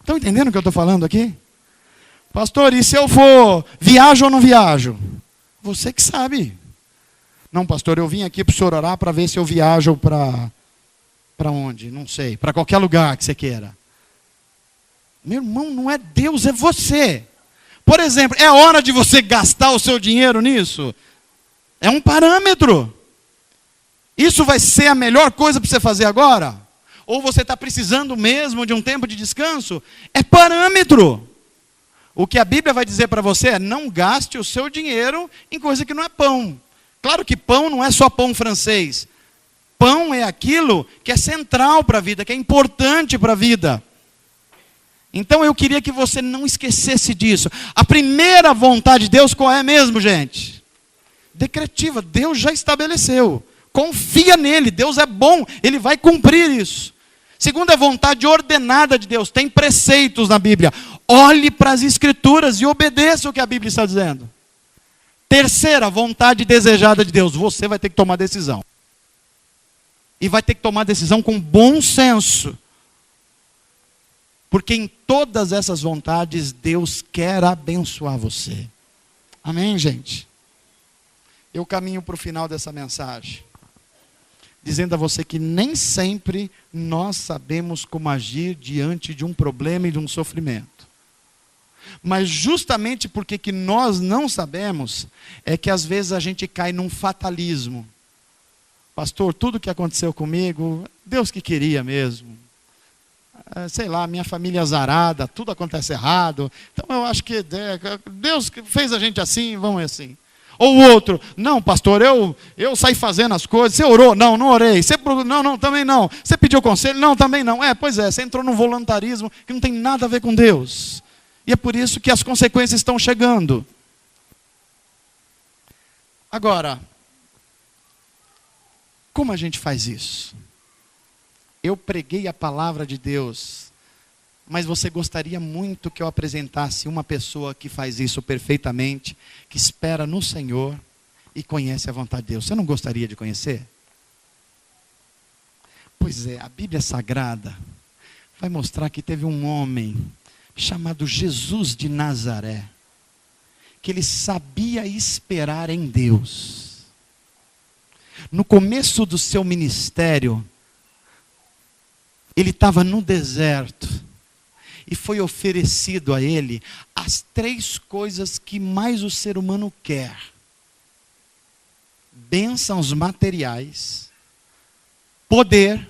Estão entendendo o que eu estou falando aqui? Pastor, e se eu for, viajo ou não viajo? Você que sabe. Não, pastor, eu vim aqui para o senhor orar para ver se eu viajo para onde? Não sei. Para qualquer lugar que você queira. Meu irmão, não é Deus, é você. Por exemplo, é hora de você gastar o seu dinheiro nisso? É um parâmetro. Isso vai ser a melhor coisa para você fazer agora? Ou você está precisando mesmo de um tempo de descanso? É parâmetro. O que a Bíblia vai dizer para você é, não gaste o seu dinheiro em coisa que não é pão. Claro que pão não é só pão francês. Pão é aquilo que é central para a vida, que é importante para a vida. Então eu queria que você não esquecesse disso. A primeira vontade de Deus qual é mesmo, gente? Decretiva, Deus já estabeleceu. Confia nele, Deus é bom, ele vai cumprir isso. Segunda vontade ordenada de Deus, tem preceitos na Bíblia. Olhe para as Escrituras e obedeça o que a Bíblia está dizendo. Terceira vontade desejada de Deus, você vai ter que tomar decisão. E vai ter que tomar decisão com bom senso. Porque em todas essas vontades, Deus quer abençoar você. Amém, gente? Eu caminho para o final dessa mensagem, dizendo a você que nem sempre nós sabemos como agir diante de um problema e de um sofrimento. Mas justamente porque que nós não sabemos, é que às vezes a gente cai num fatalismo. Pastor, tudo que aconteceu comigo, Deus que queria mesmo. Sei lá, minha família azarada, tudo acontece errado. Então eu acho que Deus fez a gente assim, vamos assim. Ou o outro, não pastor, eu saí fazendo as coisas, você orou? Não, não orei. Você, não, também não. Você pediu conselho? Não, também não. Pois é, você entrou num voluntarismo que não tem nada a ver com Deus. E é por isso que as consequências estão chegando. Agora, como a gente faz isso? Eu preguei a palavra de Deus, mas você gostaria muito que eu apresentasse uma pessoa que faz isso perfeitamente, que espera no Senhor e conhece a vontade de Deus. Você não gostaria de conhecer? Pois é, a Bíblia Sagrada vai mostrar que teve um homem chamado Jesus de Nazaré, que ele sabia esperar em Deus. No começo do seu ministério, ele estava no deserto, e foi oferecido a ele as 3 coisas que mais o ser humano quer: bênçãos materiais, poder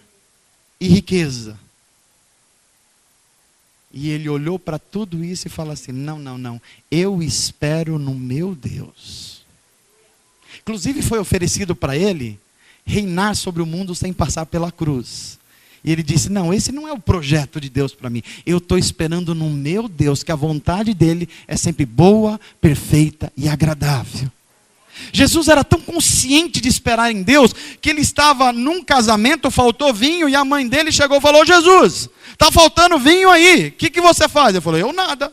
e riqueza. E ele olhou para tudo isso e falou assim, não, eu espero no meu Deus. Inclusive foi oferecido para ele reinar sobre o mundo sem passar pela cruz. E ele disse, não, esse não é o projeto de Deus para mim. Eu estou esperando no meu Deus, que a vontade dele é sempre boa, perfeita e agradável. Jesus era tão consciente de esperar em Deus, que ele estava num casamento, faltou vinho, e a mãe dele chegou e falou, Jesus, está faltando vinho aí, o que você faz? Eu falei, eu nada.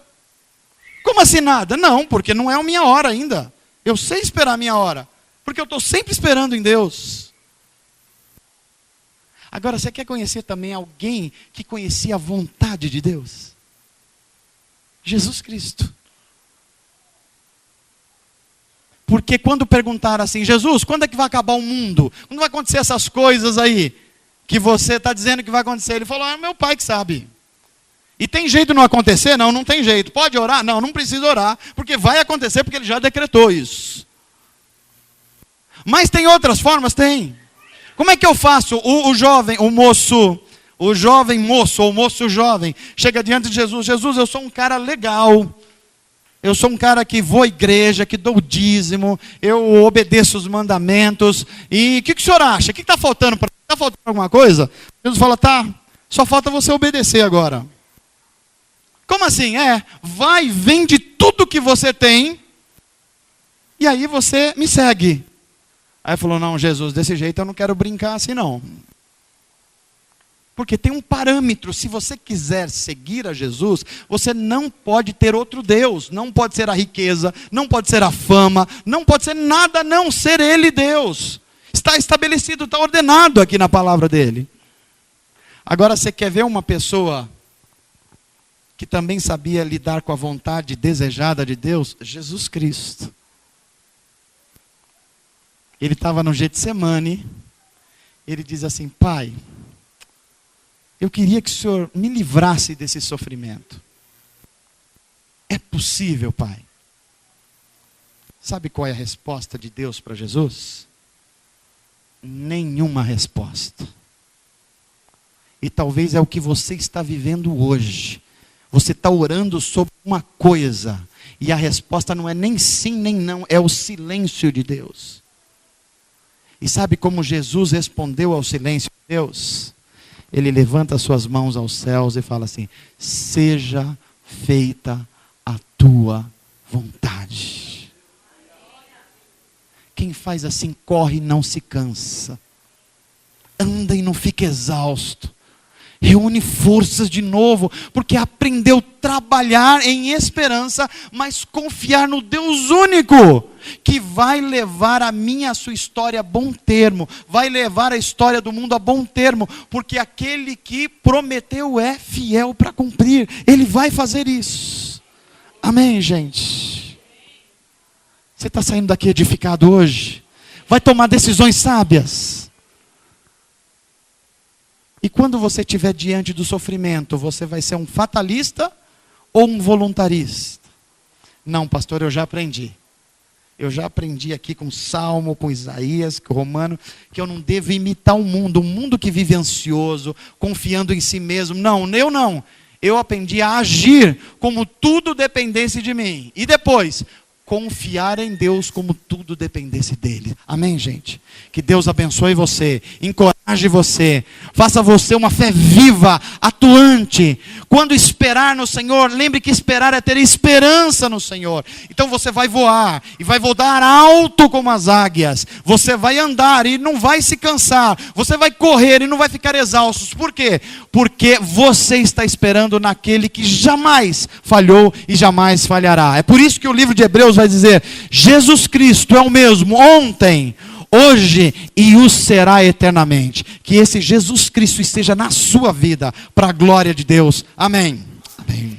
Como assim nada? Não, porque não é a minha hora ainda. Eu sei esperar a minha hora, porque eu estou sempre esperando em Deus. Agora, você quer conhecer também alguém que conhecia a vontade de Deus? Jesus Cristo. Porque quando perguntaram assim, Jesus, quando é que vai acabar o mundo? Quando vai acontecer essas coisas aí, que você está dizendo que vai acontecer? Ele falou, meu pai que sabe. E tem jeito de não acontecer? Não, não tem jeito. Pode orar? Não, não precisa orar, porque vai acontecer, porque ele já decretou isso. Mas tem outras formas? Tem. Como é que eu faço? O jovem moço chega diante de Jesus, Jesus, eu sou um cara legal, eu sou um cara que vou à igreja, que dou o dízimo, eu obedeço os mandamentos, e o que o senhor acha? O que está faltando? Está faltando alguma coisa? Jesus fala, tá, só falta você obedecer agora. Como assim? Vai, vende tudo que você tem e aí você me segue. Aí falou, não, Jesus, desse jeito eu não quero brincar assim não. Porque tem um parâmetro, se você quiser seguir a Jesus, você não pode ter outro Deus, não pode ser a riqueza, não pode ser a fama, não pode ser nada a não ser Ele Deus. Está estabelecido, está ordenado aqui na palavra dele. Agora você quer ver uma pessoa que também sabia lidar com a vontade desejada de Deus? Jesus Cristo. Ele estava no Getsemane, ele diz assim, Pai, eu queria que o Senhor me livrasse desse sofrimento. É possível, Pai? Sabe qual é a resposta de Deus para Jesus? Nenhuma resposta. E talvez é o que você está vivendo hoje. Você está orando sobre uma coisa, e a resposta não é nem sim nem não, é o silêncio de Deus. E sabe como Jesus respondeu ao silêncio de Deus? Ele levanta suas mãos aos céus e fala assim, seja feita a tua vontade. Quem faz assim corre e não se cansa, anda e não fica exausto, reúne forças de novo, porque aprendeu a trabalhar em esperança, mas confiar no Deus único, que vai levar a minha, a sua história a bom termo, vai levar a história do mundo a bom termo, porque aquele que prometeu é fiel para cumprir, ele vai fazer isso. Amém, gente? Você está saindo daqui edificado hoje? Vai tomar decisões sábias? E quando você estiver diante do sofrimento, você vai ser um fatalista ou um voluntarista? Não, pastor, eu já aprendi. Eu já aprendi aqui com Salmo, com Isaías, com Romano, que eu não devo imitar o mundo que vive ansioso, confiando em si mesmo. Não, eu não. Eu aprendi a agir como tudo dependesse de mim. E depois, confiar em Deus como tudo dependesse dele. Amém, gente? Que Deus abençoe você, encoraje você, faça você uma fé viva, atuante. Quando esperar no Senhor, lembre que esperar é ter esperança no Senhor. Então você vai voar, e vai voar alto como as águias. Você vai andar e não vai se cansar. Você vai correr e não vai ficar exausto. Por quê? Porque você está esperando naquele que jamais falhou e jamais falhará. É por isso que o livro de Hebreus vai dizer, Jesus Cristo é o mesmo ontem, hoje e o será eternamente. Que esse Jesus Cristo esteja na sua vida, para a glória de Deus. Amém. Amém.